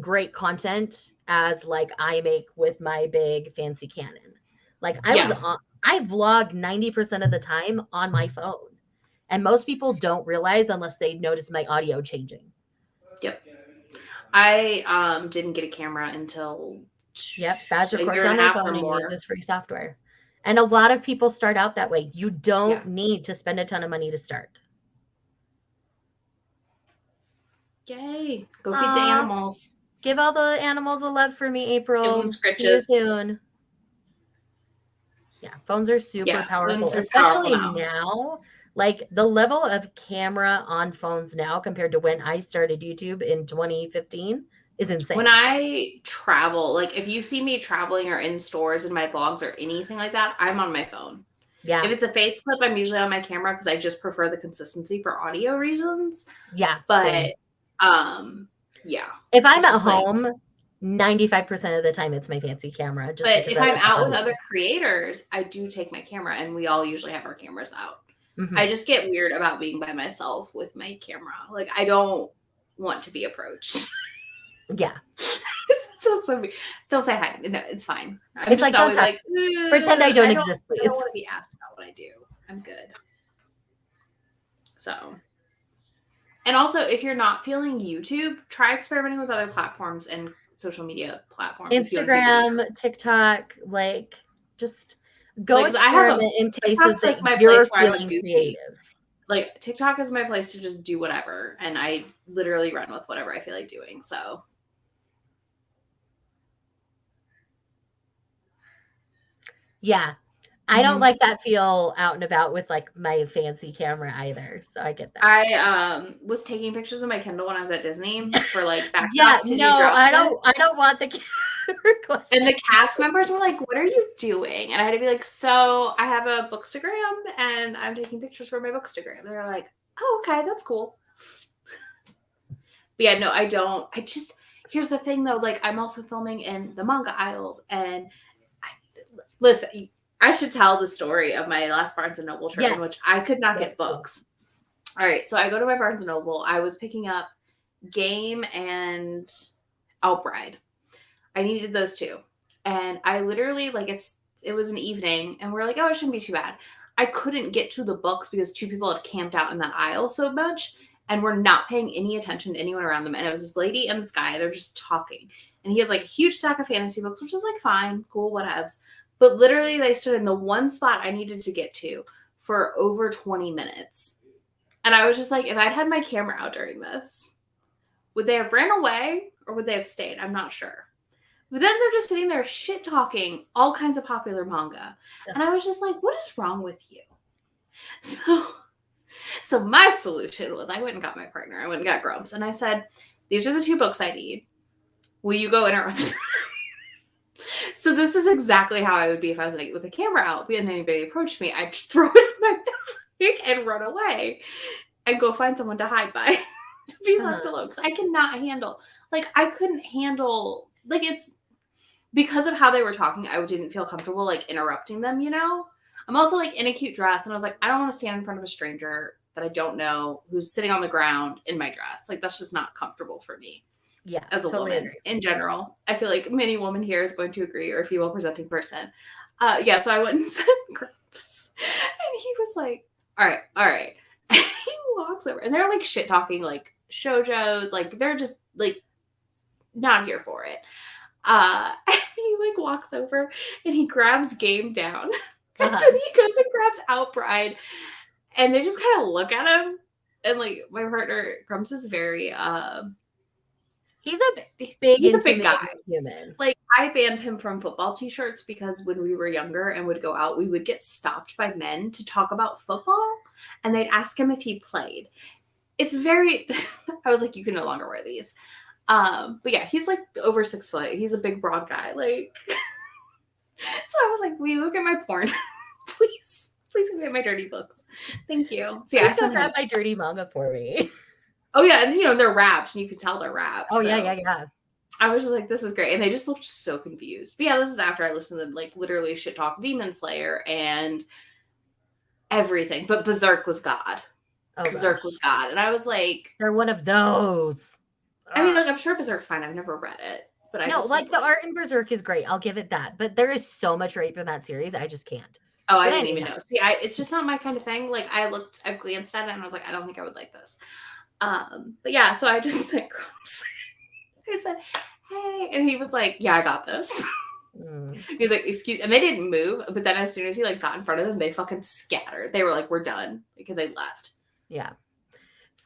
great content as like I make with my big fancy Canon. Like Yeah. I vlog 90% of the time on my phone. And most people don't realize unless they notice my audio changing. Yep. I didn't get a camera until Yep, Badge a year records and on a their half or phone and more. uses free software. And a lot of people start out that way. You Yeah. don't need to spend a ton of money to start. Yay. Go feed the Aw, animals. give all the animals a love for me, Give them April. See you scritches. soon. Yeah, phones are super Yeah. powerful, Phones are powerful especially now. now. Like the level of camera on phones now compared to when I started YouTube in 2015 is When insane. I travel, like if you see me traveling or in stores in my vlogs or anything like that, I'm on my phone. If Yeah, it's a face clip, I'm usually on my camera because I just prefer the consistency for audio reasons. yeah, But same. um, yeah, If I'm it's at just like, home, 95% of the time it's my fancy camera just but because if I I'm like the out with other audio. creators, I do take my camera, and we all usually have our cameras out. I Hmm. just get weird about being by myself with my camera. Like I don't want to be approached. Yeah. So don't say hi. No, it's fine. I'm It's just like, don't always talk like, to me. Pretend I don't exist, I don't please. want to be asked about what I do. I'm good. So, and also if you're not feeling YouTube, try experimenting with other platforms and social media platforms if you want to do Instagram, videos. TikTok, like just go Like, 'cause I have experiment in places TikTok's, that like, my place you're where I'm, like, feeling goofy. creative. Like, TikTok is my place to just do whatever, and I literally run with whatever I feel like doing, so. Yeah. I don't Mhm. like that feel out and about with, like, my fancy camera either, so I get that. I, was taking pictures of my Kindle when I was at Disney for, like, Yeah, backdrops to do no, drop ship, I don't want the camera and question. the cast members were like, "What are you doing?" And I had to be like, "So, I have a Bookstagram, and I'm taking pictures for my Bookstagram." And they're like, "Oh, okay, that's cool." But yeah, no, I don't. I just here's the thing though, like, I'm also filming in the manga aisles, and I listen, I should tell the story of my last Barnes& and Noble trip in Yes. which I could not Yes, get please. books. Alright, so I go to my Barnes& and Noble, I was picking up Game and Outbride. I needed those 2, and I literally, like, it was an evening, and we're like, "Oh, it shouldn't be too bad." I couldn't get to the books because 2 people had camped out in that aisle so much, and were not paying any attention to anyone around them, and it was this lady and this guy, they're just talking, and he has, like, a huge stack of fantasy books, which is, like, fine, cool, whatevs, but literally, they stood in the one spot I needed to get to for over 20 minutes, and I was just like, "If I'd had my camera out during this, would they have ran away, or would they have stayed?" I'm not sure. But then they're just sitting there shit talking all kinds of popular manga. And I Ugh. was just like, what is wrong with you? So so my solution was I went and got my partner. I went and got Grumps. And I said, these are the 2 books I need. Will you go interrupt? So this is exactly how I would be if I was with a camera out and anybody approached me. I'd throw it in my bag and run away and go find someone to hide by to be left Uh-huh. alone. Because I cannot handle, like, I couldn't handle, like, it's because of how they were talking, I didn't feel comfortable, like, interrupting them, you know? I'm also, like, in a cute dress, and I was like, I don't wanna stand in front of a stranger that I don't know who's sitting on the ground in my dress. Like, that's just not comfortable for me Yeah, as a totally woman agree. in general. I feel like many women here is going to agree, or a female presenting person. Yeah, so I went and said Grips, and he was like, all right. And he walks over, and they're, like, shit talking, like, shoujos, like, they're just, like, not here for it. And he, like, walks over and he grabs Game down. And Uh-huh. then he goes and grabs Outbride. And they just kind of look at him. And, like, my partner, Grumps, is very, He's a big he's a big guy. intimidating human. Like, I banned him from football t-shirts because when we were younger and would go out, we would get stopped by men to talk about football. And they'd ask him if he played. It's very, I was like, you can no longer wear these. But yeah, he's like over 6 foot. He's a big, broad guy. Like, so I was like, will you look at my porn? Please, please give me my dirty books. Thank you. So yeah, I Please go sent him. grab my dirty manga for me. Oh yeah, and you know, they're wrapped and you can tell they're wrapped. Oh, yeah, So yeah, yeah. I was just like, this is great. And they just looked so confused. But yeah, this is after I listened to them like literally shit talk Demon Slayer and everything. But Berserk was God. Oh, Berserk was gosh. God. And I was like, They're one of those. I mean, Ugh. like, I'm sure Berserk's fine. I've never read it. But I No, just was like, the like, art in Berserk is great, I'll give it that, but there is so much rape in that series, I just can't. oh, I But didn't even anyhow. know. See, it's just not my kind of thing. Like, I've glanced at it and I was like, I don't think I would like this. But yeah, so I just said, Grumps. I said, hey, and he was like, yeah, I got this. Mm. He was like, excuse, and they didn't move. But then as soon as he like got in front of them, they fucking scattered. They were like, we're done, because they left. Yeah.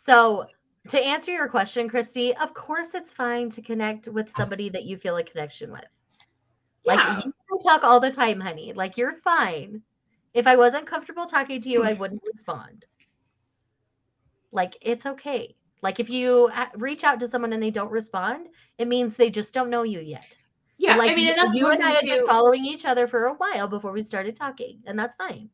So, to answer your question, Christy, of course it's fine to connect with somebody that you feel a connection with. Like, you Yeah, and I talk all the time, honey. Like, you're fine. If I wasn't comfortable talking to you, I wouldn't respond. Like, it's okay. Like, if you reach out to someone and they don't respond, it means they just don't know you yet. But, yeah. like, I mean, and that's you one and I thing had been too. following each other for a while before we started talking, and that's fine.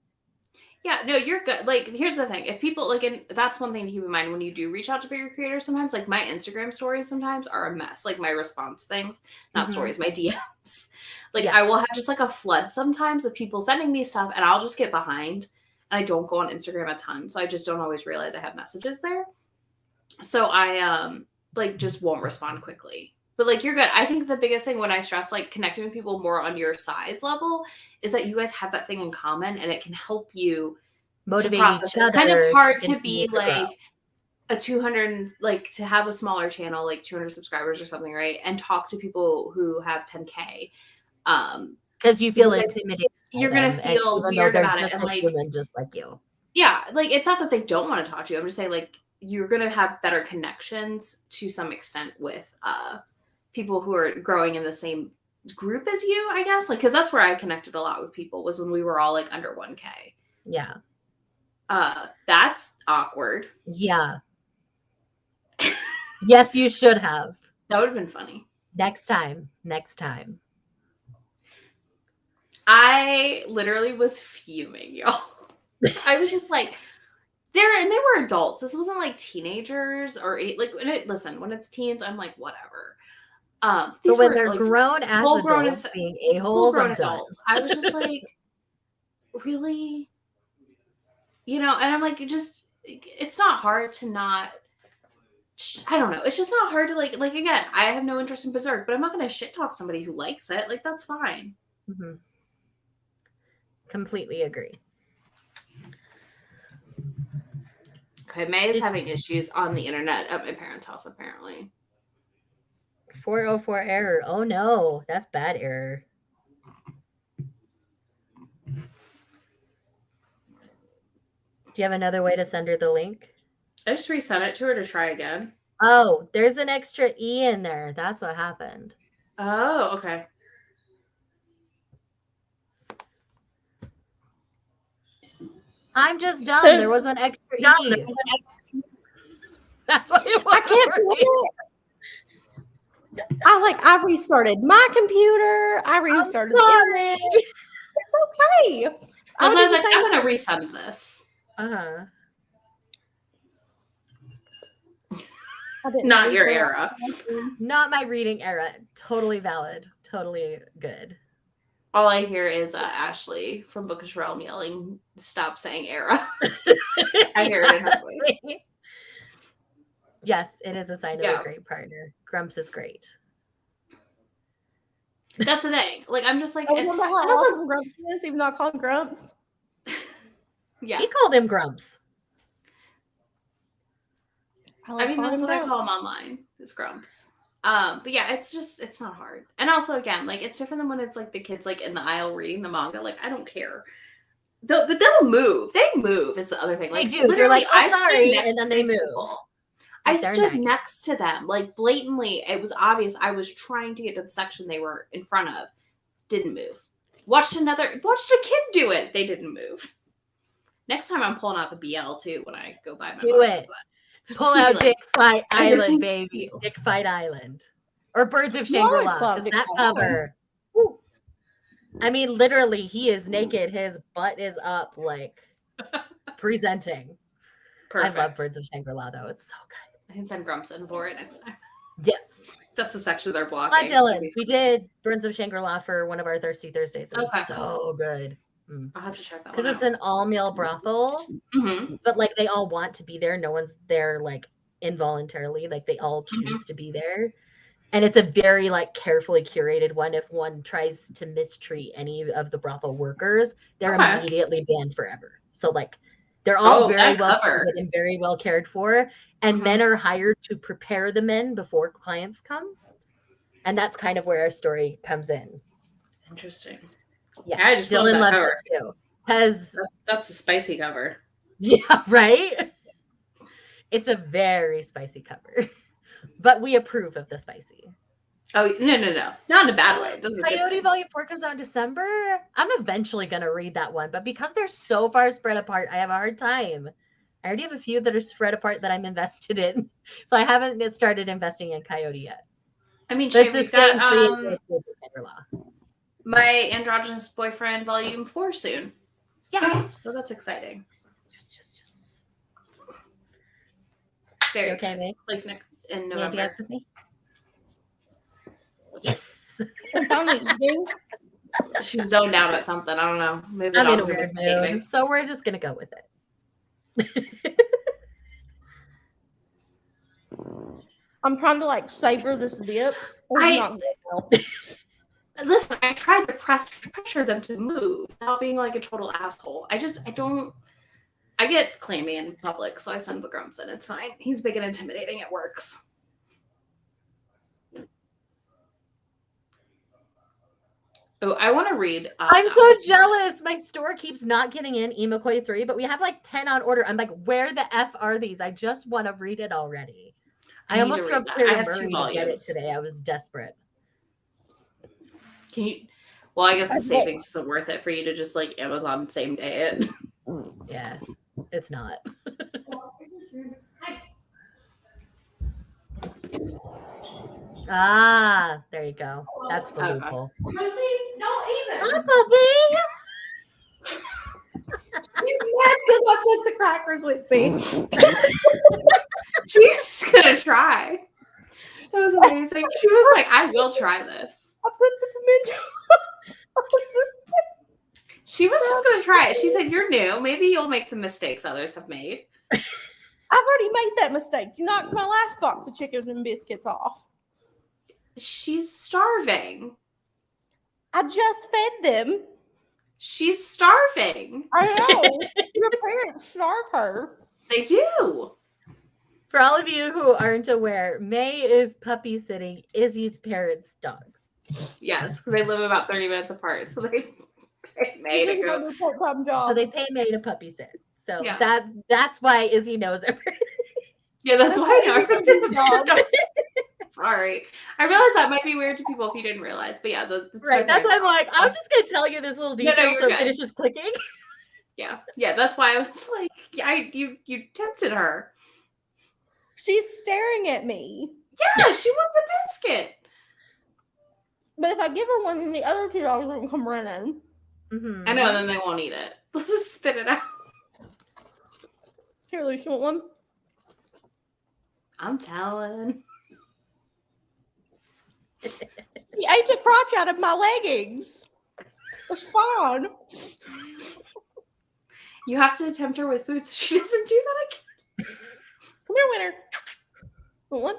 Yeah, no, you're good. Like, here's the thing: if people like, and that's one thing to keep in mind when you do reach out to bigger creators. Sometimes, like my Instagram stories, sometimes are a mess. Like my response things, not Mhm. stories, my DMs. Like Yeah. I will have just like a flood sometimes of people sending me stuff, and I'll just get behind. And I don't go on Instagram a ton, so I just don't always realize I have messages there. So I like just won't respond quickly. But like you're good. I think the biggest thing when I stress like connecting with people more on your size level is that you guys have that thing in common and it can help you to Motivate process each it. It's kind of other to hard to continue be to grow. like a 200, like to have a smaller channel, like 200 subscribers or something, right? And talk to people who have 10K. Because you feel Because intimidated you're gonna them, and feel even though weird they're about it, just and a like, human just like you. yeah, like it's not that they don't want to talk to you. I'm just saying, like, you're gonna have better connections to some extent with people who are growing in the same group as you, I guess. Like, because that's where I connected a lot with people, was when we were all like under 1K. Yeah. That's awkward. Yeah. Yes, you should have. That would have been funny. Next time. Next time. I literally was fuming, y'all. I was just like, they were adults. This wasn't like teenagers or like listen, when it's teens, I'm like, whatever. So These when were they're like grown as full-grown adults being a-holes, full-grown I'm done. adults. I was just like, really? You know, and I'm like, it's not hard to not, I don't know. It's just not hard to like again, I have no interest in Berserk, but I'm not gonna shit talk somebody who likes it. Like, that's fine. Mm-hmm. Completely agree. Okay, May is having issues on the internet at my parents' house, apparently. 404 error. Oh no, that's bad error. Do you have another way to send her the link? I just resent it to her to try again. Oh, there's an extra E in there. That's what happened. Oh, okay. I'm just dumb. There was an extra E. That's what it was. I can't believe it. I restarted my computer. I restarted the internet. It's okay. I was like, I'm gonna resend this. Uh-huh. Not your era. Not my reading era. Totally valid. Totally good. All I hear is Ashley from Bookish Realm yelling, "Stop saying era." I hear it in her voice. Yes, it is a sign of a great partner. Grumps is great. That's the thing. Like, I'm just like, I remember how awesome Grumps is, even though I call him Grumps. Yeah. She called him Grumps. I mean, that's what I call him online, is Grumps. But yeah, it's not hard. And also, again, like, it's different than when it's like the kids like in the aisle reading the manga. Like, I don't care. But they'll move. They move is the other thing. Like, they do. They're like, oh, sorry, and then they move. I stood next to them, like, blatantly. It was obvious I was trying to get to the section they were in front of. Didn't move. Watched a kid do it. They didn't move. Next time I'm pulling out the BL too when I go by my do it. Pull out Dick Fight Island, baby. Feels. Dick Fight Island. Or Birds of Shangri-La. Because that cover. Woo. I mean, literally, he is naked. His butt is up, like, presenting. Perfect. I love Birds of Shangri-La, though. It's so good. I can send Grumps in for it next time. Yeah. That's the section they're blocking. Hi, Dylan. We did Birds of Shangri-La for one of our Thirsty Thursdays. It was so good. I'll have to check that one out. Because it's an all-male brothel, but, like, they all want to be there. No one's there, like, involuntarily. Like, they all choose to be there. And it's a very, like, carefully curated one. If one tries to mistreat any of the brothel workers, they're immediately banned forever. So, like, they're all very well treated and very well cared for. And men are hired to prepare the men before clients come. And that's kind of where our story comes in. Interesting. Yeah, I just Dylan loves it too. Because that's a spicy cover. Yeah, right? It's a very spicy cover. But we approve of the spicy. Oh, no. Not in a bad way. Coyote Volume 4 comes out in December. I'm eventually going to read that one. But because they're so far spread apart, I have a hard time. I already have a few that are spread apart that I'm invested in. So I haven't started investing in Coyote yet. I mean, it's the same My Androgynous Boyfriend Volume 4 soon. Yeah. So that's exciting. Very okay, mate? Like next in November. Yes. She's zoned out at something. I don't know. Maybe I'm in a weird mood, so we're just gonna go with it. I'm trying to like savor this dip. Listen, I tried to pressure them to move without being like a total asshole. I get clammy in public, so I send the Grumps in. It's fine. He's big and intimidating. It works. Oh, I want to read. I'm so jealous. My store keeps not getting in Emokoi 3, but we have like 10 on order. I'm like, where the F are these? I just want to read it already. I almost drove clear to Murray to get it today. I was desperate. Can you? Well, I guess the savings isn't worth it for you to just like Amazon same day it. Yeah, it's not. Ah, there you go. That's the loophole. Hi, puppy. She's mad because I took the crackers with me. She's gonna try. That was amazing. She was like, I will try this. I put the pimento. She was just gonna try it. She said, you're new. Maybe you'll make the mistakes others have made. I've already made that mistake. You knocked my last box of chickens and biscuits off. She's starving. I just fed them. She's starving. I know. Your parents starve her. They do. For all of you who aren't aware, May is puppy sitting Izzy's parents' dogs. Yes, because they live about 30 minutes apart. So they pay May to go. So they pay May to puppy sit. So yeah. that's why Izzy knows everything. Yeah, that's why I know everything's dog. Sorry. I realize that might be weird to people if you didn't realize. But yeah, that's right. That's why I'm like, I'm just going to tell you this little detail so it finishes clicking. Yeah. Yeah, that's why I was like, you tempted her. She's staring at me. Yeah, she wants a biscuit. But if I give her one, then the other two dogs are going to come running. Mm-hmm. I know, then they won't eat it. Let's just spit it out. Here, Lucy, want one? I'm telling. He ate the crotch out of my leggings. It's fine. You have to tempt her with food so she doesn't do that again. Come here, winner. Want one?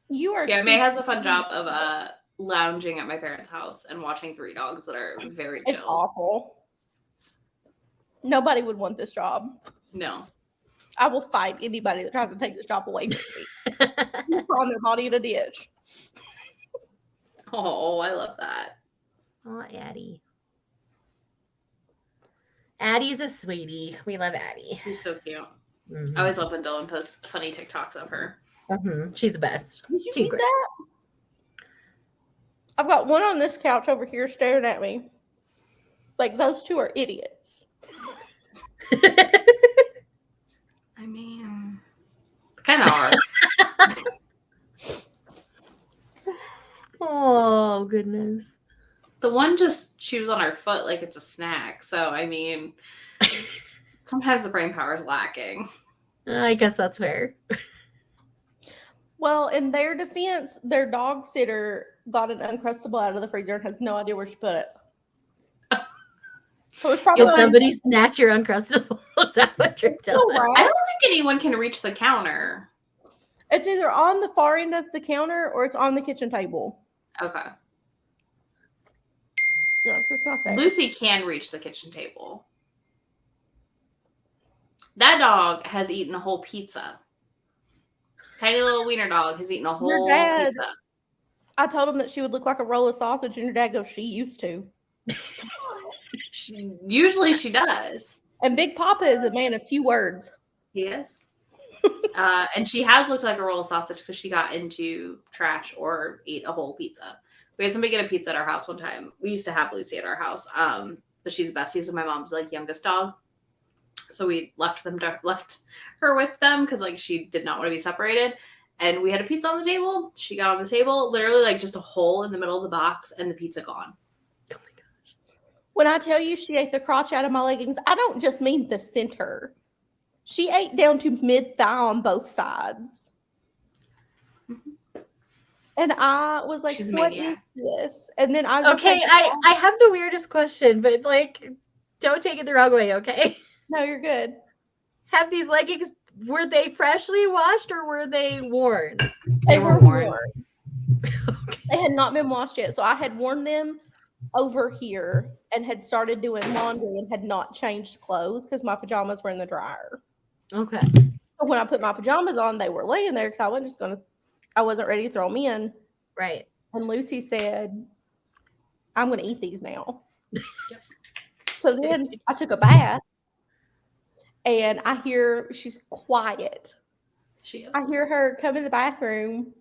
You are. Yeah, May has a fun job of lounging at my parents' house and watching 3 dogs that are very chill. It's awful. Nobody would want this job. No. I will fight anybody that tries to take this job away from me. Just on their body in a ditch. Oh, I love that. Oh, Addie. Addie's a sweetie. We love Addie. She's so cute. Mm-hmm. I always love when Dylan posts funny TikToks of her. Mm-hmm. She's the best. Did you eat that? I've got one on this couch over here staring at me. Like, those two are idiots. I mean, kind of are. Oh, goodness. The one just chews on her foot like it's a snack. So, I mean, sometimes the brain power is lacking. I guess that's fair. Well, in their defense, their dog sitter got an Uncrustable out of the freezer and has no idea where she put it. So it's probably Did somebody snatch your Uncrustable? Is that what you're telling me? I don't think anyone can reach the counter. It's either on the far end of the counter or it's on the kitchen table. Okay. No, it's not there. Lucy can reach the kitchen table. That dog has eaten a whole pizza. Tiny little wiener dog has eaten a whole pizza. I told him that she would look like a roll of sausage, and your dad goes, she used to. Usually she does. And Big Papa is a man of few words. He is. And she has looked like a roll of sausage because she got into trash or ate a whole pizza. We had somebody get a pizza at our house one time. We used to have Lucy at our house, but she's besties with my mom's like youngest dog. So we left her with them because like she did not want to be separated. And we had a pizza on the table. She got on the table, literally like just a hole in the middle of the box, and the pizza gone. Oh my gosh! When I tell you she ate the crotch out of my leggings, I don't just mean the center. She ate down to mid-thigh on both sides. Mm-hmm. And I was like, what is this? And then I was okay, I have the weirdest question, but like, don't take it the wrong way, okay? No, you're good. Have these leggings, were they freshly washed or were they worn? They were worn. Okay. They had not been washed yet. So I had worn them over here and had started doing laundry and had not changed clothes because my pajamas were in the dryer. Okay. So when I put my pajamas on, they were laying there because I wasn't ready to throw them in. Right. And Lucy said, I'm going to eat these now. Yep. So then I took a bath and I hear she's quiet. She is. I hear her come in the bathroom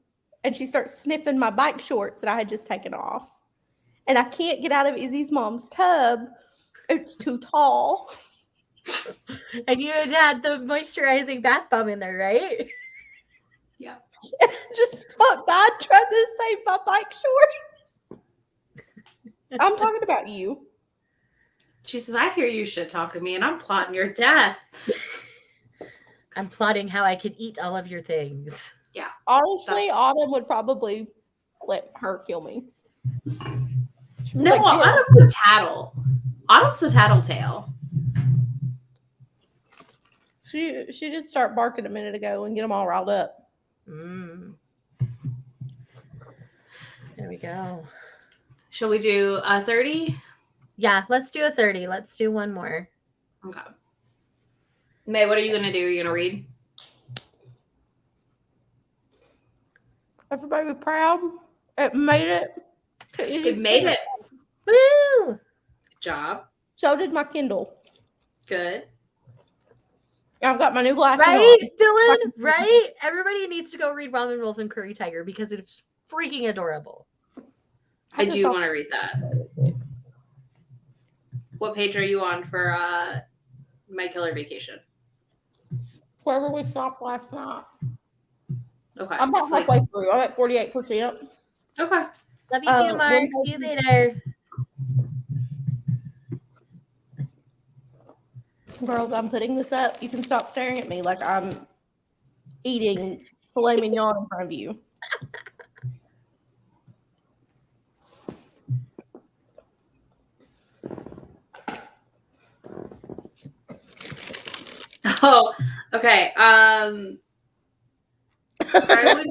and she starts sniffing my bike shorts that I had just taken off. And I can't get out of Izzy's mom's tub. It's too tall. And you had the moisturizing bath bomb in there, right? Yeah. And I just felt God trying to save my bike shorts. I'm talking about you. She says, I hear you shit talking me and I'm plotting your death. I'm plotting how I can eat all of your things. Yeah. Honestly, Autumn would probably let her kill me. No, Like, Autumn's the tattle. Autumn's the tattletale. She did start barking a minute ago and get them all riled up. Mm. There we go. Shall we do 30? Yeah, let's do a 30. Let's do one more. Okay. May, what are you going to do? Are you going to read? Everybody be proud. It made it. It made it. Woo! Good job. So did my Kindle. Good. I've got my new glasses Right, on. Dylan? Right? Everybody needs to go read Ramen Wolf and Curry Tiger because it's freaking adorable. I do want to read that. What page are you on for My Killer Vacation? Wherever we stopped last night. Okay. I'm about halfway through. I'm at 48%. Okay. Love you too, Mark. See you later. Girls, I'm putting this up. You can stop staring at me like I'm eating filet mignon in front of you. Oh, okay. I would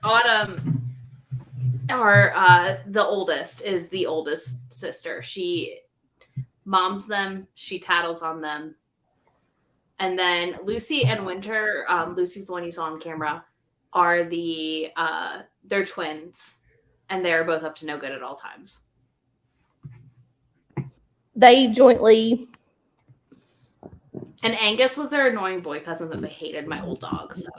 Autumn, or the oldest, is the oldest sister. She moms them, she tattles on them. And then Lucy and Winter, Lucy's the one you saw on camera, are they're twins, and they're both up to no good at all times. They jointly. And Angus was their annoying boy cousin that they hated my old dog. So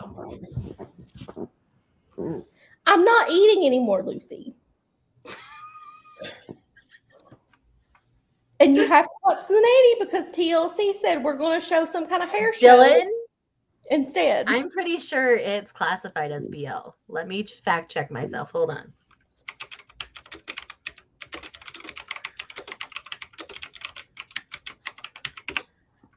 I'm not eating anymore, Lucy. And you have to watch the nanny because TLC said we're going to show some kind of hair show Dylan? instead. I'm pretty sure it's classified as BL. Let me fact check myself. Hold on.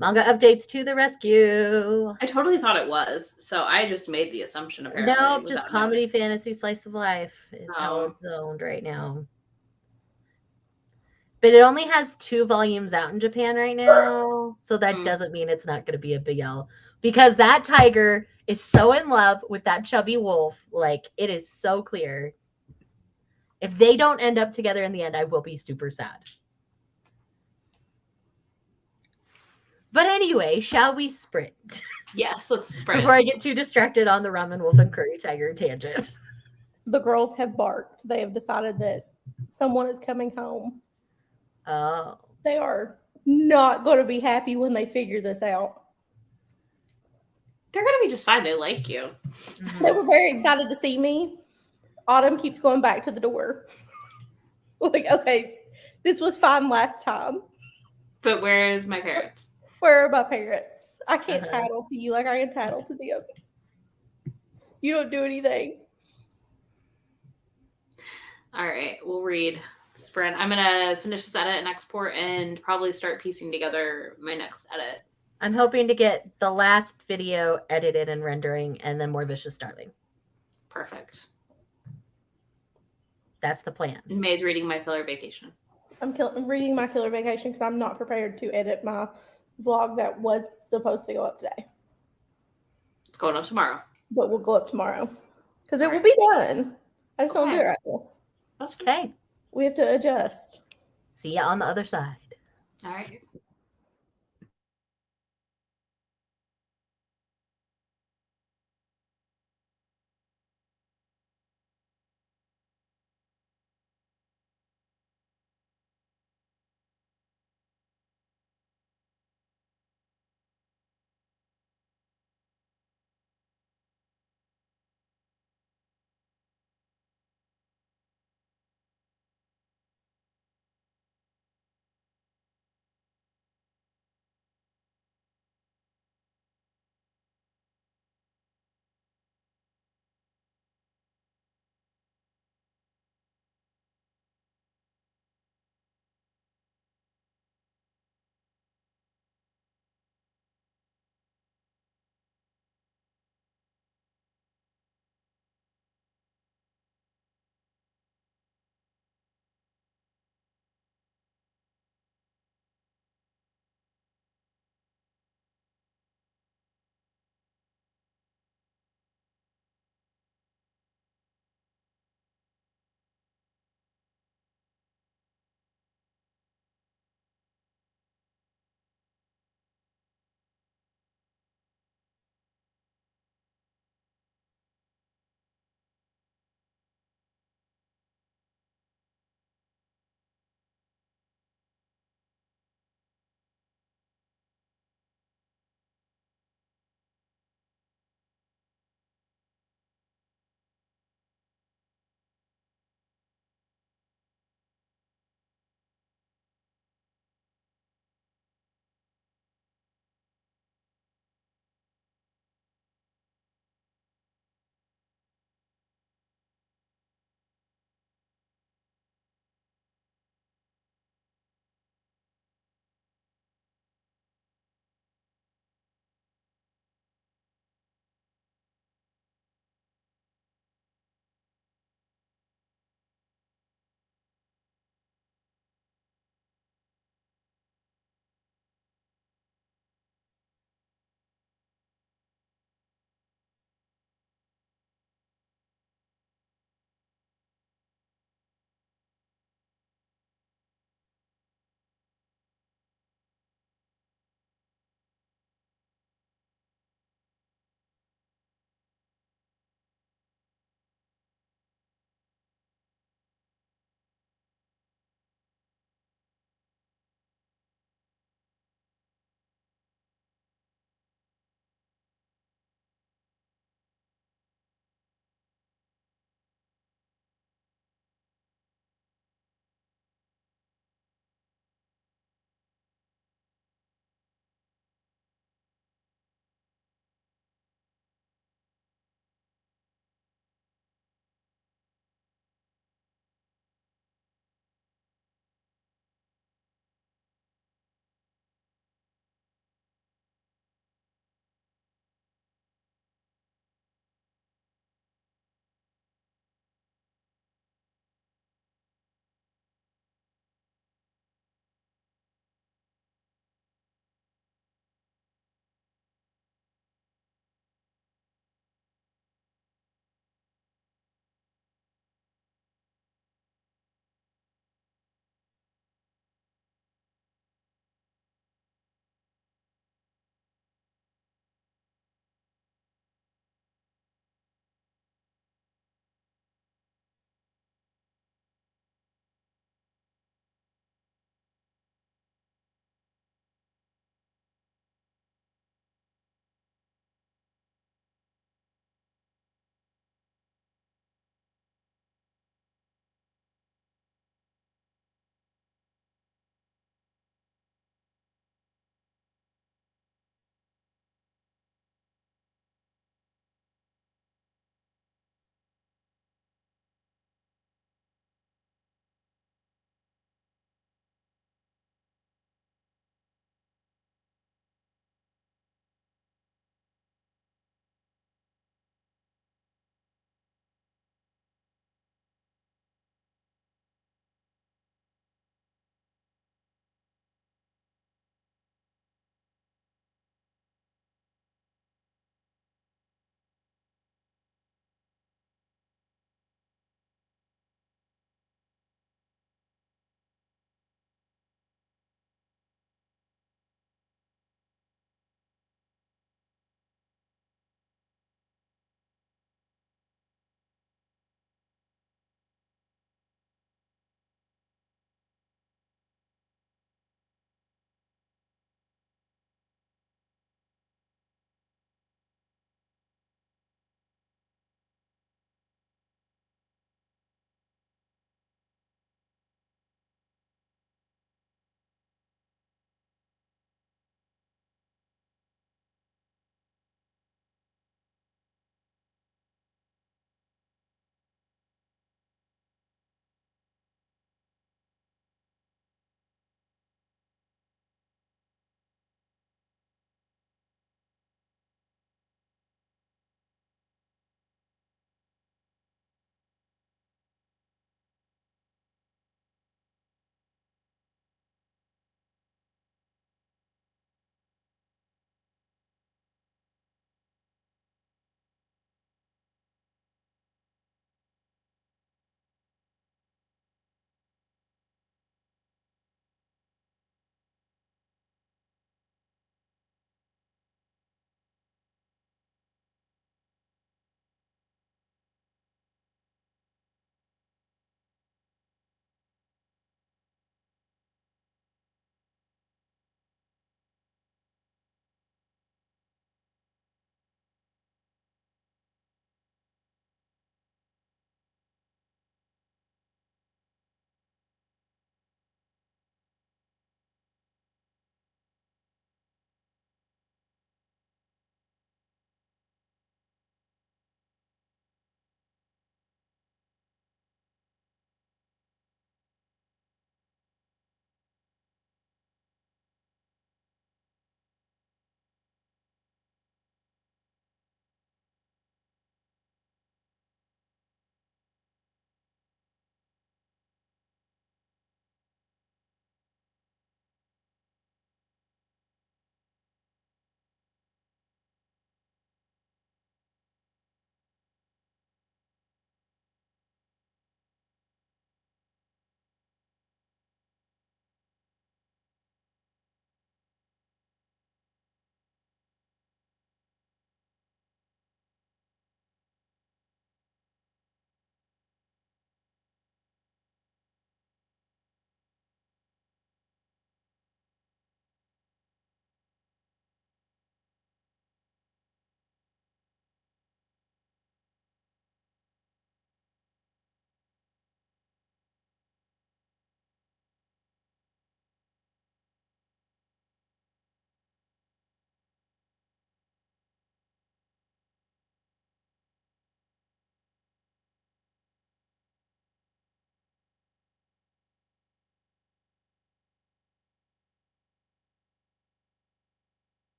Manga updates to the rescue. I totally thought it was. So I just made the assumption apparently. Nope, just comedy, fantasy, slice of life is how Oh. it's zoned right now. But it only has 2 volumes out in Japan right now. So that doesn't mean it's not going to be a BL. Because that tiger is so in love with that chubby wolf. Like, it is so clear. If they don't end up together in the end, I will be super sad. But anyway, shall we sprint? Yes, let's sprint. Before I get too distracted on the Ramen Wolf and Curry Tiger tangent. The girls have barked. They have decided that someone is coming home. Oh. They are not going to be happy when they figure this out. They're going to be just fine. They like you. They were very excited to see me. Autumn keeps going back to the door. Like, okay, this was fine last time. But where's my parents? Where are my parents? I can't tattle to you like I can tattle to them. You don't do anything. All right, we'll read sprint. I'm going to finish this edit and export and probably start piecing together my next edit. I'm hoping to get the last video edited and rendering and then more Vicious Darling. Perfect. That's the plan. And May's reading My Killer Vacation. I'm reading My Killer Vacation because I'm not prepared to edit my vlog that was supposed to go up today. It's going up tomorrow. But we'll go up tomorrow. Because it will be done. I just don't do it right now. That's okay. We have to adjust. See ya on the other side. All right.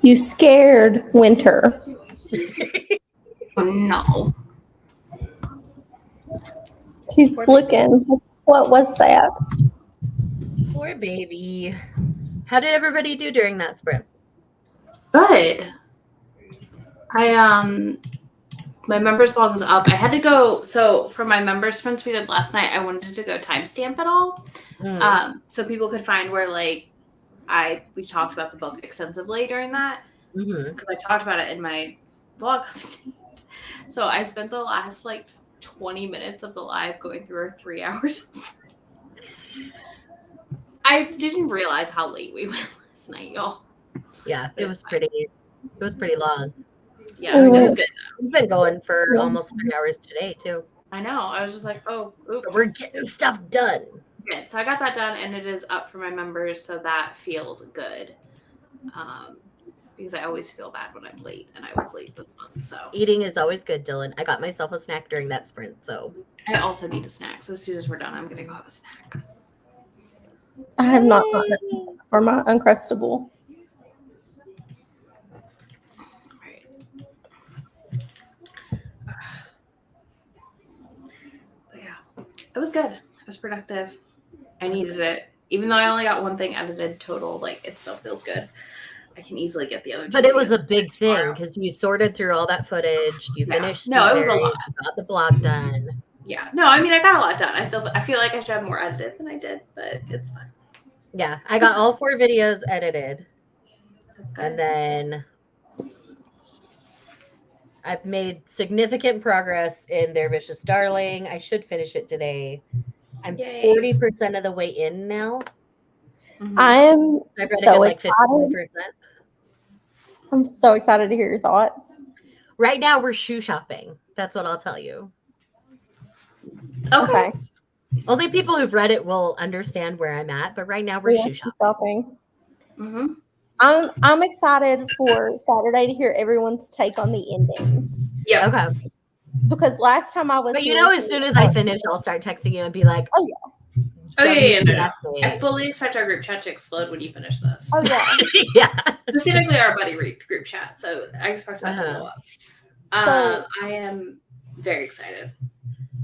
You scared Winter. Oh, no. She's Poor looking. What was that? Poor baby. How did everybody do during that sprint? Good. My members log is up. I had to go. So for my member sprints we did last night, I wanted to go timestamp it all, so people could find where like we talked about the book extensively during that, because I talked about it in my blog update. So I spent the last like 20 minutes of the live going through our 3 hours. I didn't realize how late we went last night, y'all. Yeah, it was pretty long. Yeah, it was good. We've been going for almost 3 hours today too. I know. I was just like, oh, oops. But we're getting stuff done. Good. So I got that done, and it is up for my members, so that feels good. Because I always feel bad when I'm late, and I was late this month. So Eating is always good, Dylan. I got myself a snack during that sprint, so I also need a snack. So as soon as we're done, I'm gonna go have a snack. I have not gotten it for my Uncrustable. Right. But yeah, it was good. It was productive. I needed it. Even though I only got one thing edited total, like it still feels good. I can easily get the other. But it was a big thing because you sorted through all that footage. You finished. No, it was a lot. You got the blog done. Yeah. No, I mean I got a lot done. I feel like I should have more edited than I did, but it's fine. Yeah, I got all 4 videos edited. That's good. And then I've made significant progress in Their Vicious Darling. I should finish it today. I'm 40% of the way in now. Mm-hmm. I'm I've read so like excited. 15%. I'm so excited to hear your thoughts. Right now we're shoe shopping. That's what I'll tell you. Okay. Only people who've read it will understand where I'm at, but right now we're shoe shopping. Mm-hmm. I'm excited for Saturday to hear everyone's take on the ending. Yeah. Okay. Because last time I was But here, as soon as I finish, I'll start texting you and be like, oh yeah. No. I fully expect our group chat to explode when you finish this. Oh yeah. Yeah. Specifically our buddy group chat. So I expect that to blow up. I am very excited.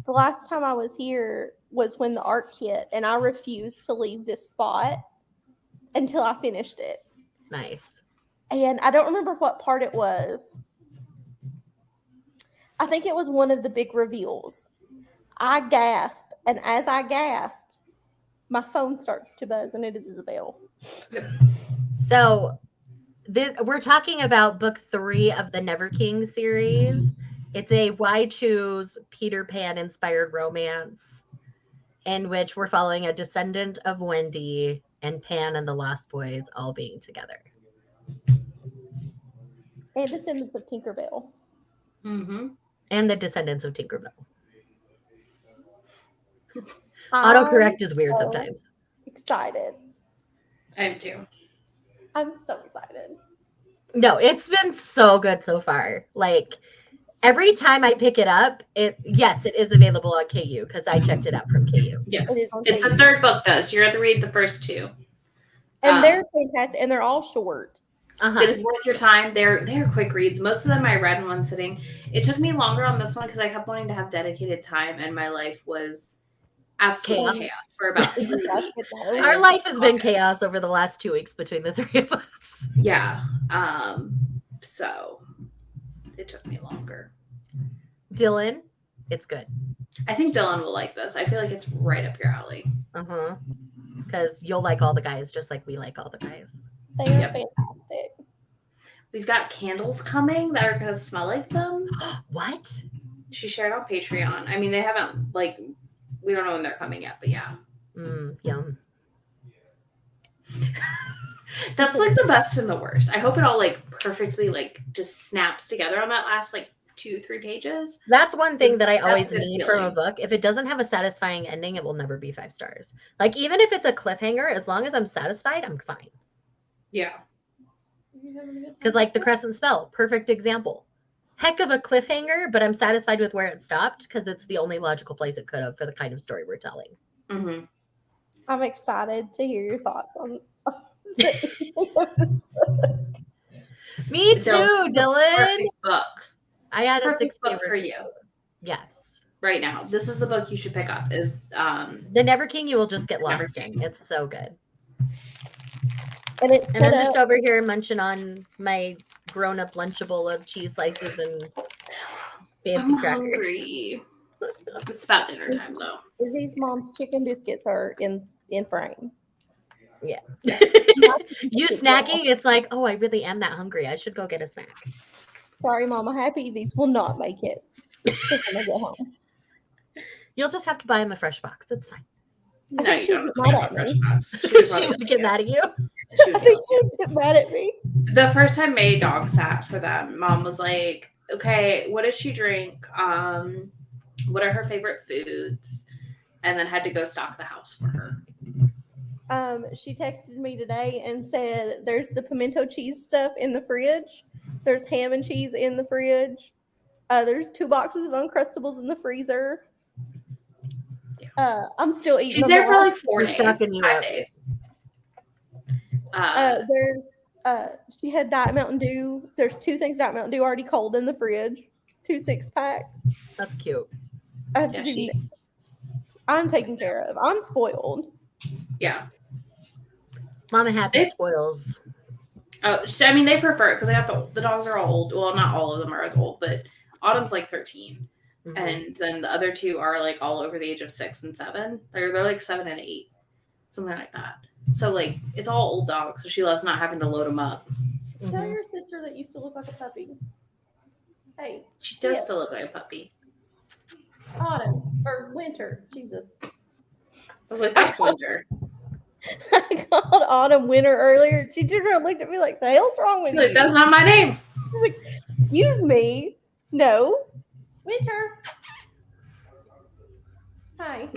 The last time I was here was when the arc hit, and I refused to leave this spot until I finished it. Nice. And I don't remember what part it was. I think it was one of the big reveals. I gasped, and as I gasped, my phone starts to buzz, and it is Isabel. So we're talking about book 3 of the Never King series. It's a Why Choose Peter Pan inspired romance in which we're following a descendant of Wendy and Pan and the Lost Boys all being together. And descendants of Tinkerbell. Mm-hmm. And the descendants of Tinkerbell. Autocorrect is weird sometimes. Excited. I am too. I'm so excited. No, it's been so good so far. Like every time I pick it up, it is available on KU because I checked it out from KU. Yes, it's the third book though, so you have to read the first 2. And they're fantastic, and they're all short. It is worth your time. They're quick reads. Most of them I read in one sitting. It took me longer on this one because I kept wanting to have dedicated time, and my life was absolute chaos for about 3 weeks. Our life has been chaos over the last 2 weeks between the 3 of us. Yeah. So it took me longer. Dylan, it's good. I think Dylan will like this. I feel like it's right up your alley. Because you'll like all the guys just like we like all the guys. They are fantastic. We've got candles coming that are going to smell like them. What? She shared on Patreon. I mean, they haven't, like, we don't know when they're coming yet, but yeah. Yum. That's, like, the best and the worst. I hope it all, like, perfectly, like, just snaps together on that last, like, 2-3 pages. That's one thing that I always need from a book. If it doesn't have a satisfying ending, it will never be 5 stars. Like, even if it's a cliffhanger, as long as I'm satisfied, I'm fine. Yeah. Because like the Crescent Spell, perfect example. Heck of a cliffhanger, but I'm satisfied with where it stopped because it's the only logical place it could have for the kind of story we're telling. Mm-hmm. I'm excited to hear your thoughts on the ending of this book. Me too, Dylan, this is a Dylan. perfect book. I had a Perfect 6 book favorite for you Yes. right now. This is the book you should pick up. Is The Never King you will just get Never lost in. It's so good. And it's And I'm set just up. over here munching on my grown-up Lunchable of cheese slices and fancy I'm crackers. hungry. It's about dinner time though. Izzy's mom's chicken biscuits are in frame. Yeah. My You biscuits snacking, it's like, oh, I really am that hungry. I should go get a snack. Sorry, Mama. Happy these will not make it when I get home. You'll just have to buy him a fresh box. It's fine. I think she'd get mad at me. She would get mad at you. I think she'd get mad at me. The first time May dog sat for them, Mom was like, okay, what does she drink? What are her favorite foods? And then had to go stock the house for her. She texted me today and said there's the pimento cheese stuff in the fridge. There's ham and cheese in the fridge. There's 2 boxes of Uncrustables in the freezer. I'm still eating. She's there for like 4 days, stocking you 5 up. days. There's she had Diet Mountain Dew. There's 2 things Diet Mountain Dew already cold in the fridge. 2 6-packs. That's cute. I have to do. I'm taken care of. I'm spoiled. Yeah. Mama Happy spoils. Oh, I mean, they prefer it because they have the dogs are all old. Well, not all of them are as old, but Autumn's like 13. Mhm. And then the other 2 are like all over the age of 6 and 7. They're like 7 and 8, something like that. So like it's all old dogs. So she loves not having to load them up. Tell your sister that you still look like a puppy. Hey, She does still look like a puppy. Autumn or Winter. Jesus. I was like, that's Winter. I called Autumn Winter earlier. She turned around and looked at me like, the hell's wrong with She's like, you? that's not my name. I was like, excuse me. No. Winter. Hi.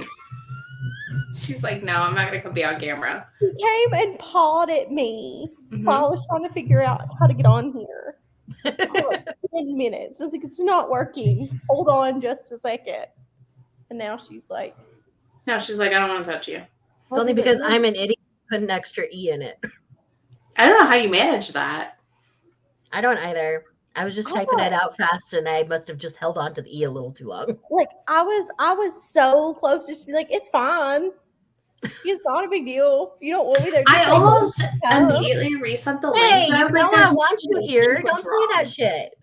She's like, no, I'm not gonna come be on camera. He came and pawed at me Mhm. while I was trying to figure out how to get on here. For like 10 minutes. I was like, it's not working. Hold on just a second. And now she's like, No, she's like, I don't want to touch you. It's only because I'm an idiot put an extra E in it. I don't know how you manage that. I don't either. I was just typing it out fast and I must have just held on to the E a little too long. like I was so close to just be like, it's fine. It's not a big deal. If you don't want me there, just I say, almost "Oh." immediately resent the Hey, link. I you was know like, I there's want you no here. link Don't was say wrong. that shit.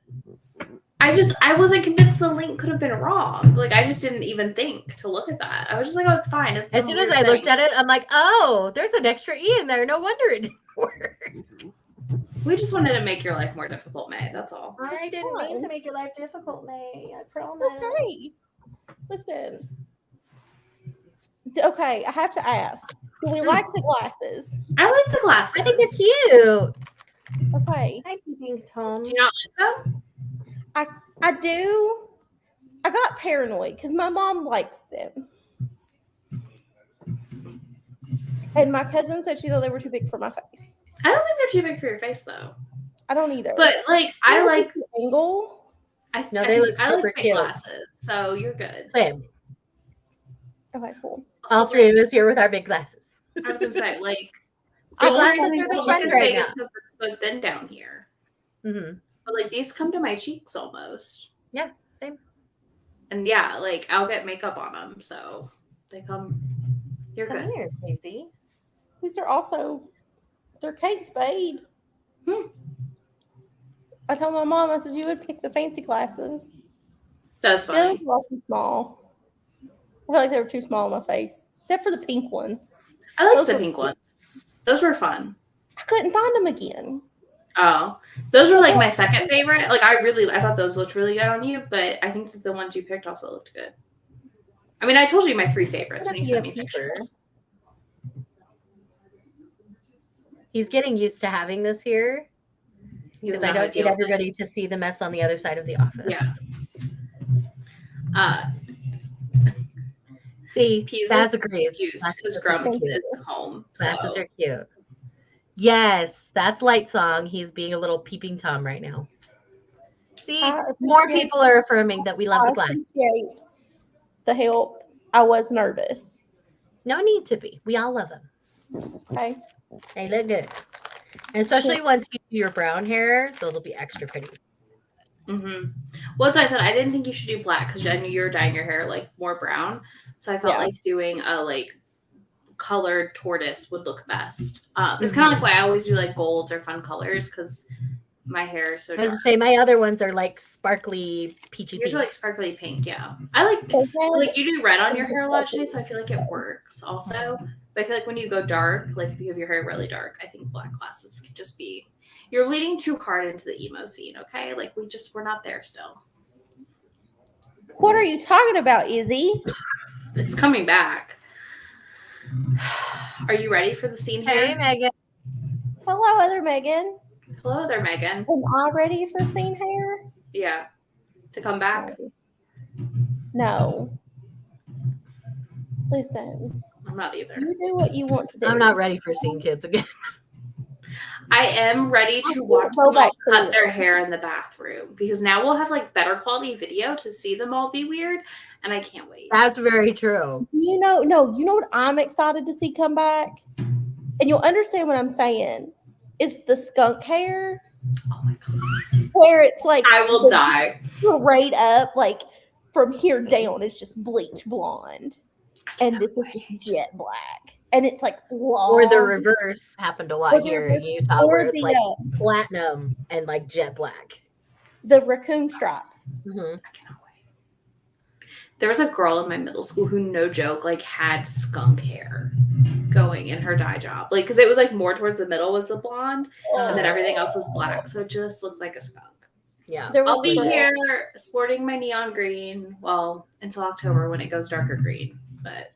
I wasn't convinced the link could have been wrong. Like I just didn't even think to look at that. I was just like, oh, it's fine. It's As soon as I looked at it, I'm like, oh, there's an extra E in there. No wonder it didn't work. We just wanted to make your life more difficult, May. That's all. I It's didn't mean fine. to make your life difficult, May. I promise. Okay. Listen. Okay, I have to ask. Do we like the glasses? I like the glasses. I think they're cute. Okay. Hi, Peeping Tom. Do you not like them? I do. I got paranoid because my mom likes them. And my cousin said she thought they were too big for my face. I don't think they're too big for your face though. I don't either. But like I It was like just the angle. No, they look I super like my cute. glasses, so you're good. Same. Okay, cool. All 3 of us here with our big glasses. I was gonna say, like Big the glasses only are the thing trend is right Vegas now. because it's so thin down here. Mm-hmm. But like these come to my cheeks almost. Yeah, same. And yeah, like I'll get makeup on them, so they come. You're Come good. here, Casey. These are also, they're Kate Spade. I told my mom, I said, you would pick the fancy glasses. That's The other funny. ones were too small. I feel like they were too small on my face, except for the pink ones. I liked Those the were pink cute. ones. Those were fun. I couldn't find them again. Oh, those were like my second favorite. Like I thought those looked really good on you, but I think the ones you picked also looked good. I mean, I told you my 3 favorites when you sent me pictures. He's getting used to having this here He because doesn't I know how don't to need deal with it. everybody to see the mess on the other side of the office. Yeah. See, Peas Baz are agrees. Used Glasses because are Grumps cute. is home. Glasses So are cute. Yes, that's Light Song. He's being a little peeping Tom right now. See, I more appreciate- people are affirming that we love I the glasses. appreciate the help. I was nervous. No need to be. We all love them. Okay. They look good. And especially once you do your brown hair, those will be extra pretty. Mm-hmm. Well, as I said, I didn't think you should do black because I knew you were dyeing your hair like more brown. So I felt like doing a like colored tortoise would look best. It's kind of like why I always do like golds or fun colors because my hair is so dark. I was to say my other ones are like sparkly peachy Yours pink. are like sparkly pink, yeah. I like you do red on your hair a lot, Shay, so I feel like it works also. But I feel like when you go dark, like if you have your hair really dark, I think black glasses can just be. You're leading too hard into the emo scene, okay? Like we're not there still. What are you talking about, Izzy? It's coming back. Are you ready for the scene here? Hey, Megan. Hello, other Megan. Hello there, Megan. Am I ready for scene hair? Yeah. To come back? No. Listen. I'm not either. You do what you want to do. I'm not ready for seeing kids again. I am ready to watch them all cut their hair in the bathroom because now we'll have like better quality video to see them all be weird, and I can't wait. That's very true. You know what I'm excited to see come back? And you'll understand what I'm saying. It's the skunk hair. Oh my god. Where it's like I will die. Straight up, like from here down, it's just bleach blonde. And this is just jet black. And it's like long. Or the reverse happened a lot here in Utah, where it's like platinum and like jet black. The raccoon stripes. Mm-hmm. I cannot wait. There was a girl in my middle school who, no joke, like had skunk hair going in her dye job. Like, because it was like more towards the middle was the blonde, and then everything else was black. So it just looked like a skunk. Yeah. I'll be here sporting my neon green, well, until October when it goes darker green, but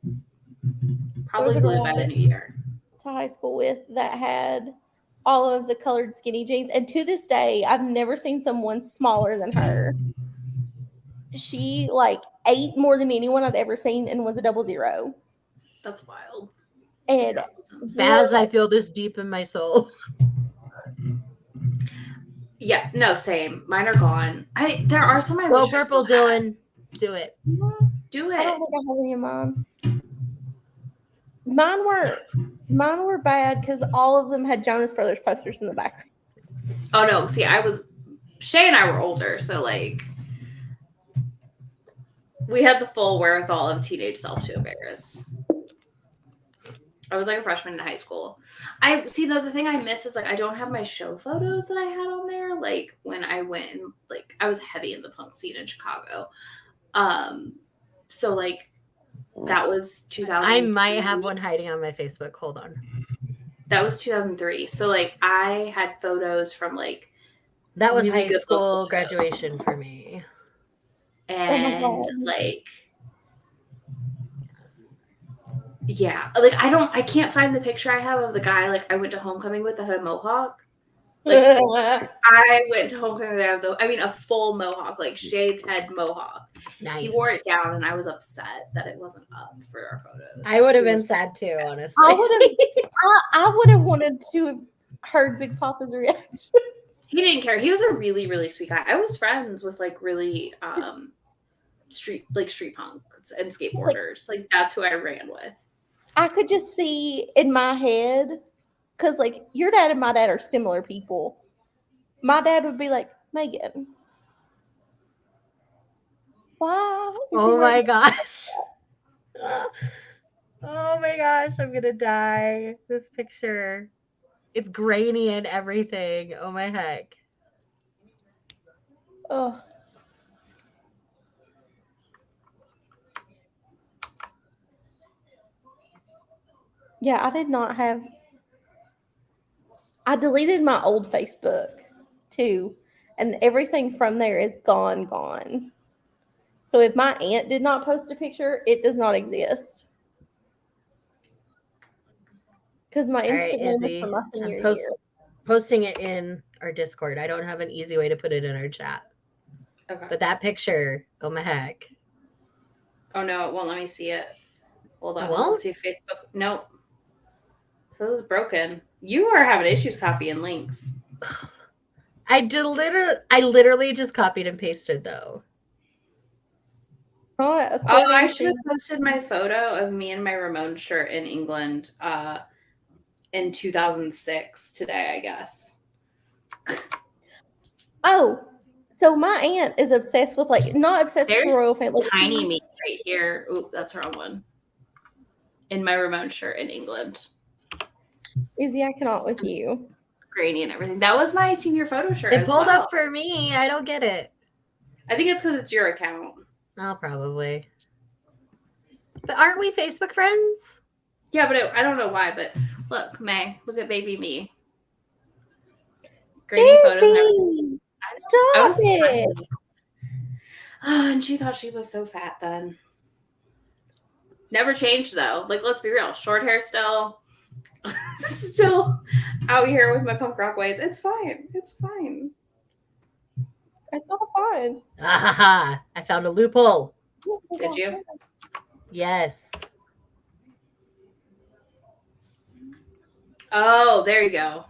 probably blue by the new year. To high school with that had all of the colored skinny jeans, and to this day, I've never seen someone smaller than her. She like ate more than anyone I'd ever seen and was a 00. That's wild. And as I feel this deep in my soul. Yeah, no, same. Mine are gone. There are some I wish Go purple, Dylan. Do it. Do it. I don't think I have any of mine. Mine were bad because all of them had Jonas Brothers posters in the background. Oh no, see, Shay and I were older, so like we had the full wherewithal of teenage self to embarrass. I was like a freshman in high school. The thing I miss is like I don't have my show photos that I had on there. Like when I went and like I was heavy in the punk scene in Chicago. So like that was 2000. I might have one hiding on my Facebook. Hold on. That was 2003. So like I had photos from like that was really high school graduation for me. And like yeah, like I can't find the picture I have of the guy like I went to homecoming with that had a mohawk. Like I went to homecoming there though. I mean a full mohawk, like shaved head mohawk. Nice. He wore it down and I was upset that it wasn't up for our photos. I would have been sad too, honestly. I would have wanted to have heard Big Papa's reaction. He didn't care. He was a really, really sweet guy. I was friends with like really street punks and skateboarders. Like that's who I ran with. I could just see in my head, because like your dad and my dad are similar people. My dad would be like, Megan, why? Oh my gosh. Oh my gosh, I'm gonna die. This picture. It's grainy and everything. Oh my heck. Oh. Yeah, I did not have. I deleted my old Facebook too, and everything from there is gone. So if my aunt did not post a picture, it does not exist. Because my Instagram is from my senior year. Posting it in our Discord. I don't have an easy way to put it in our chat. Okay. But that picture, oh my heck. Oh no, it won't let me see it. Hold on. Let's see Facebook. Nope. So this is broken. You are having issues copying links. I literally just copied and pasted though. Oh, I should have posted my photo of me in my Ramon shirt in England in 2006 today, I guess. Oh, so my aunt is obsessed with not obsessed with There's the royal family. tiny me right here. Ooh, that's the wrong one. In my Ramon shirt in England. Izzy, I cannot with you. Grainy and everything. That was my senior photo shirt. It as pulled well. up for me. I don't get it. I think it's because it's your account. Oh, probably. But aren't we Facebook friends? Yeah, but I don't know why. But look, May, look at baby me. Grainy photos. Izzy, stop it. Tiny. Oh, and she thought she was so fat then. Never changed though. Like, let's be real. Short hair still. Still out here with my punk rock ways. It's fine. It's fine. It's all fine. Ah, I found a loophole. Did you? Yes. Oh, there you go.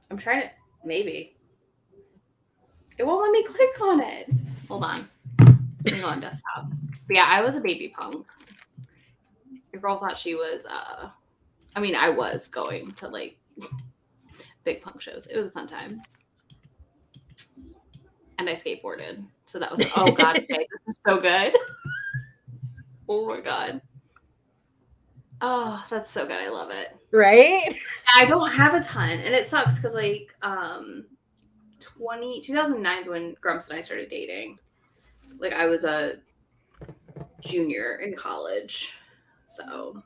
I'm trying to. Maybe. It won't let me click on it. Hold on. Let me go on desktop. But yeah, I was a baby punk. Your girl thought she was. I mean, I was going to like big punk shows. It was a fun time. And I skateboarded. So that was, oh God, okay, this is so good. Oh my God. Oh, that's so good. I love it. Right? I don't have a ton. And it sucks because like 2009 is when Grumps and I started dating. Like I was a junior in college. So,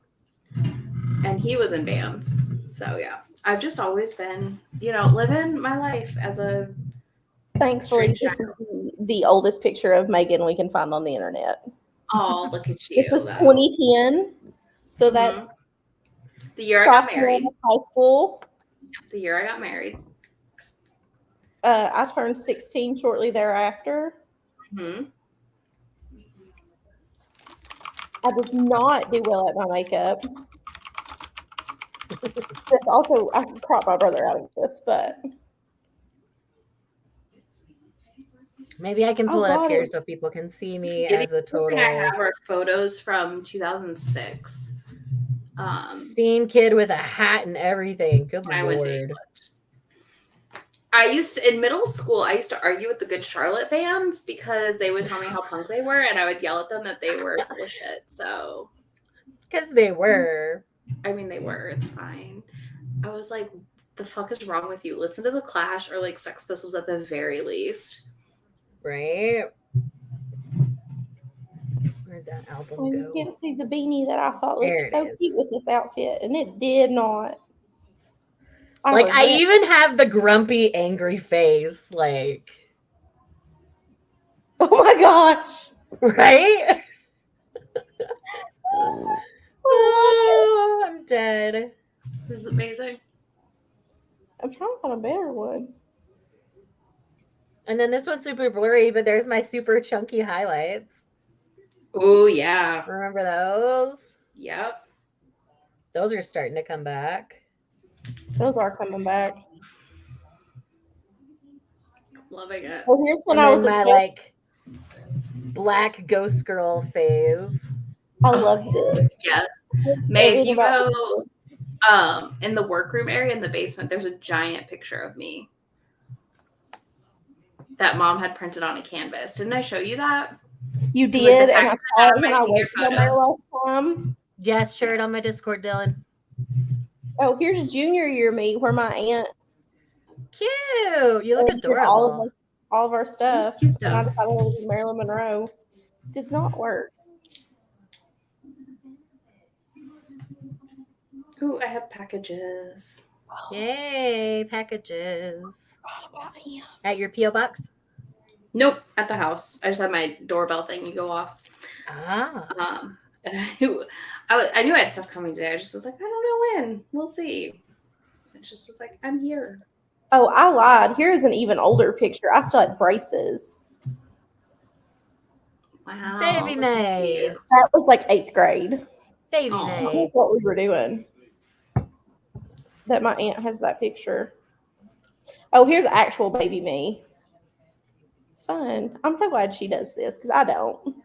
and he was in bands. So yeah, I've just always been, living my life as a. Thankfully, this is the oldest picture of Megan we can find on the internet. Oh, look at you. This is 2010. So that's the year I got married. High school. The year I got married. I turned 16 shortly thereafter. Mm-hmm. I did not do well at my makeup. That's also, I can crop my brother out of this, but. Maybe I can pull it up here so people can see me as a total. Thing I have are photos from 2006. Steam kid with a hat and everything. Good Lord. I used to, in middle school, I used to argue with the Good Charlotte fans because they would tell me how punk they were, and I would yell at them that they were full of shit. So, because they were. I mean, they were. It's fine. I was like, the fuck is wrong with you? Listen to The Clash or like Sex Pistols at the very least. Right? Where'd that album go? You can't see the beanie that I thought looked so cute with this outfit, and it did not. I even have the grumpy, angry face. Like, oh my gosh. Right? Oh, I'm dead. This is amazing. I'm trying to find a better one. And then this one's super blurry, but there's my super chunky highlights. Oh, yeah. Remember those? Yep. Those are starting to come back. Those are coming back. Loving it. Well, here's when I was obsessed. My black ghost girl phase. I loved it. Yes. May, if you go in the workroom area in the basement, there's a giant picture of me that Mom had printed on a canvas. Didn't I show you that? You did, and I saw it when I waited on there last time. Yes, share it on my Discord, Dylan. Oh, here's junior year me, where my aunt. Cute. You look adorable. All of our stuff. And I decided to do Marilyn Monroe. Did not work. Ooh, I have packages. Yay, packages. At your P.O. box? Nope, at the house. I just had my doorbell thing. You go off. Ah. And I knew I had stuff coming today. I just was like, I don't know when. We'll see. It just was like, I'm here. Oh, I lied. Here's an even older picture. I still had braces. Wow. Baby May. That was like 8th grade. Baby May. That's what we were doing. That my aunt has that picture. Oh, here's actual baby me. Fun. I'm so glad she does this because I don't.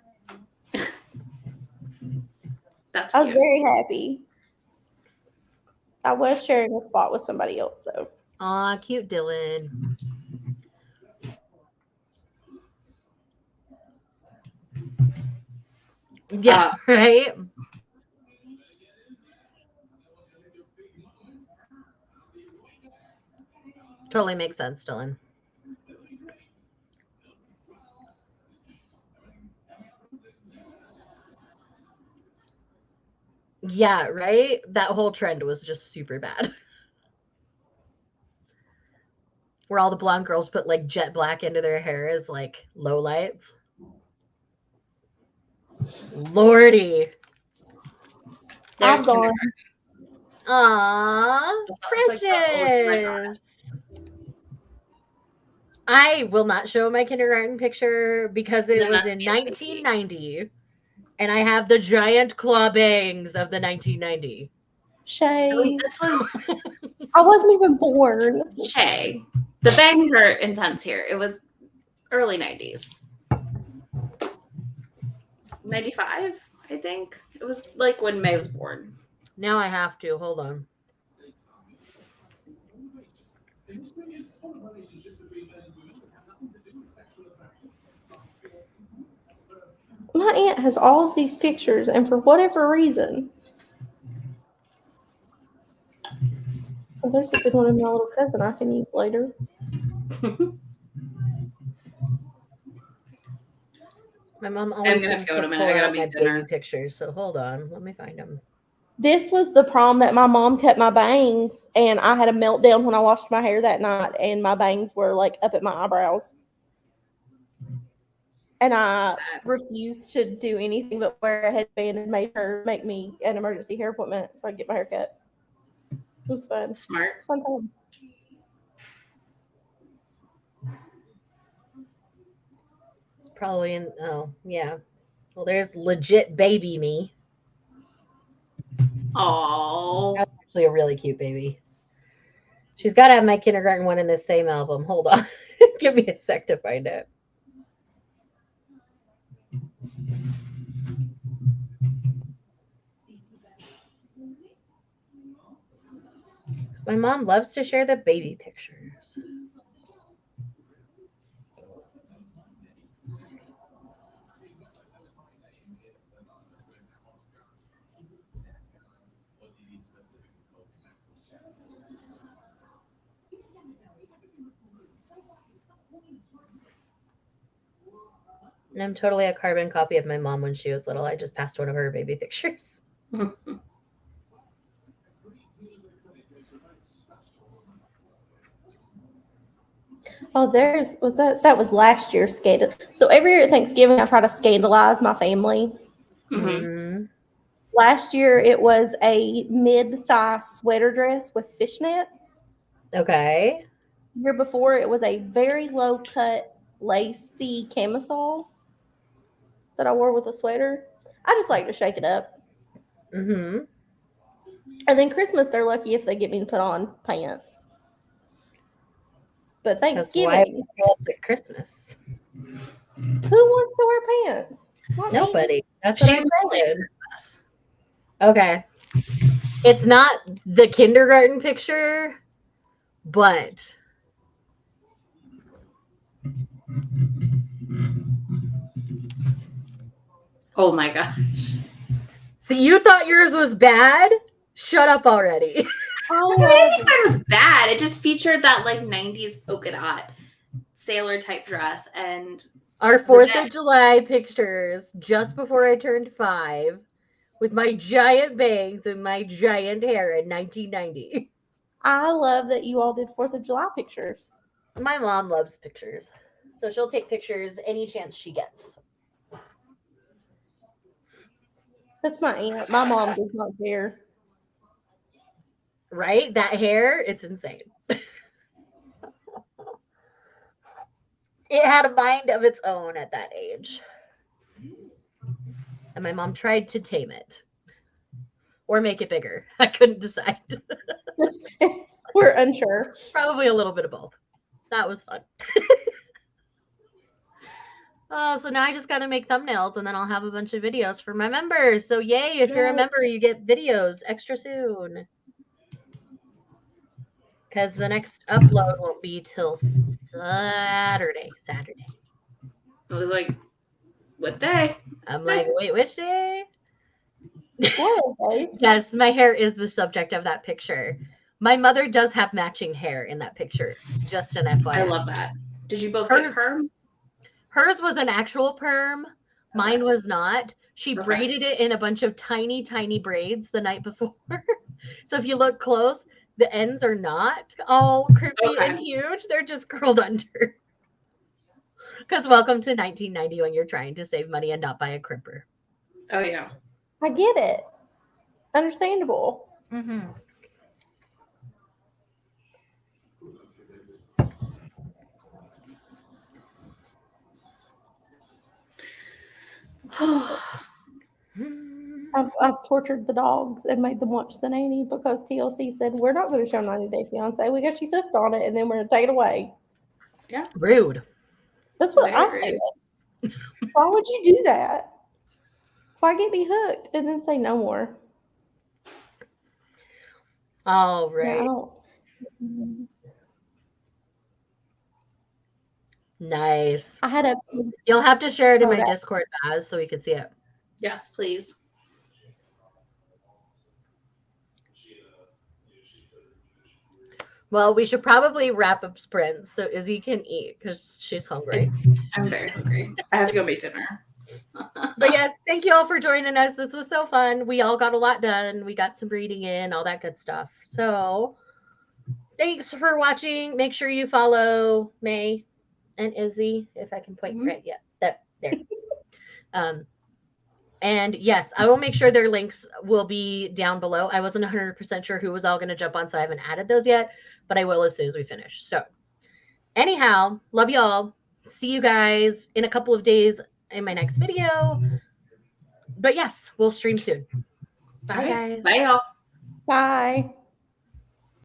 That's I was cute. very happy. I was sharing a spot with somebody else, though. Aw, cute Dylan. Yeah, right? Totally makes sense, Dylan. Yeah, right? That whole trend was just super bad. Where all the blonde girls put like jet black into their hair as like low lights. Lordy. There's I'm gone. Aww, It's like the oldest one I got. precious. I will not show my kindergarten picture because it Then was that's in me as a baby. 1990. And I have the giant claw bangs of the 1990. Shay. This was I wasn't even born. Shay. The bangs are intense here. It was early 90s. 95, I think. It was like when May was born. Now I have to. Hold on. My aunt has all of these pictures, and for whatever reason, well, there's a good one of my little cousin I can use later. My mom I'm always gonna have seems to go in to a minute. pull I gotta out my make dinner. baby pictures. So hold on. Let me find them. This was the prom that my mom cut my bangs, and I had a meltdown when I washed my hair that night, and my bangs were like up at my eyebrows. And I refused to do anything but wear a headband and made her make me an emergency hair appointment so I could get my hair cut. It was fun. Smart. Fun time. It's probably in. Oh, yeah. Well, there's legit baby me. Oh, That's actually a really cute baby. She's got to have my kindergarten one in the same album. Hold on. Give me a sec to find it. My mom loves to share the baby pictures. And I'm totally a carbon copy of my mom when she was little. I just passed one of her baby pictures. Oh, that was last year's scandal. So every year at Thanksgiving, I try to scandalize my family. Mm-hmm. Last year, it was a mid-thigh sweater dress with fishnets. Okay. The year before, it was a very low-cut lacy camisole that I wore with a sweater. I just like to shake it up. Mm-hmm. And then Christmas, they're lucky if they get me to put on pants. But That's why Thanksgiving, it's at Christmas. who wants to wear pants? Not me. Nobody. That's what she I'm really saying. Christmas. Okay. It's not the kindergarten picture, but Oh my gosh. see, you thought yours was bad? Shut up already. I I didn't love think that was bad. It just featured that like 90s polka dot sailor type dress and Our 4th of July pictures just before I turned 5 with my giant bangs and my giant hair in 1990. I love that you all did 4th of July pictures. My mom loves pictures. So she'll take pictures any chance she gets. That's my aunt. My mom does not care. Right? That hair, it's insane. It had a mind of its own at that age. And my mom tried to tame it or make it bigger. I couldn't decide. We're unsure. Probably a little bit of both. That was fun. Oh, so now I just got to make thumbnails and then I'll have a bunch of videos for my members. So yay, if you're a Yay. member, you get videos extra soon. Because the next upload won't be till Saturday. I was like, what day? I'm like, wait, which day? What a face. Yes, my hair is the subject of that picture. My mother does have matching hair in that picture. Just an FYI. I love that. Did you both get perms? Hers was an actual perm. Mine was not. She Okay. braided it in a bunch of tiny, tiny braids the night before. So if you look close, the ends are not all crimpy and huge. They're just curled under. Because welcome to 1990 when you're trying to save money and not buy a crimper. Oh, yeah. I get it. Understandable. Mm-hmm. I've tortured the dogs and made them watch The Nanny because TLC said we're not going to show 90 Day Fiance. We got you hooked on it, and then we're going to take it away. Yeah. Rude. That's what I Very said. Why would you do that? Why get me hooked and then say no more? All right. Yeah, I don't. Nice. I had a. You'll have to share it in my Kodak. Discord, Baz, so we can see it. Yes, please. Well, we should probably wrap up sprints so Izzy can eat because she's hungry. I'm very hungry. I have to go make dinner. But yes, thank you all for joining us. This was so fun. We all got a lot done. We got some reading in, all that good stuff. So thanks for watching. Make sure you follow May and Izzy, if I can point right. Yeah, there. And yes, I will make sure their links will be down below. I wasn't 100% sure who was all going to jump on, so I haven't added those yet, but I will as soon as we finish. So anyhow, love you all. See you guys in a couple of days in my next video. But yes, we'll stream soon. Bye, guys. Bye, y'all. Bye.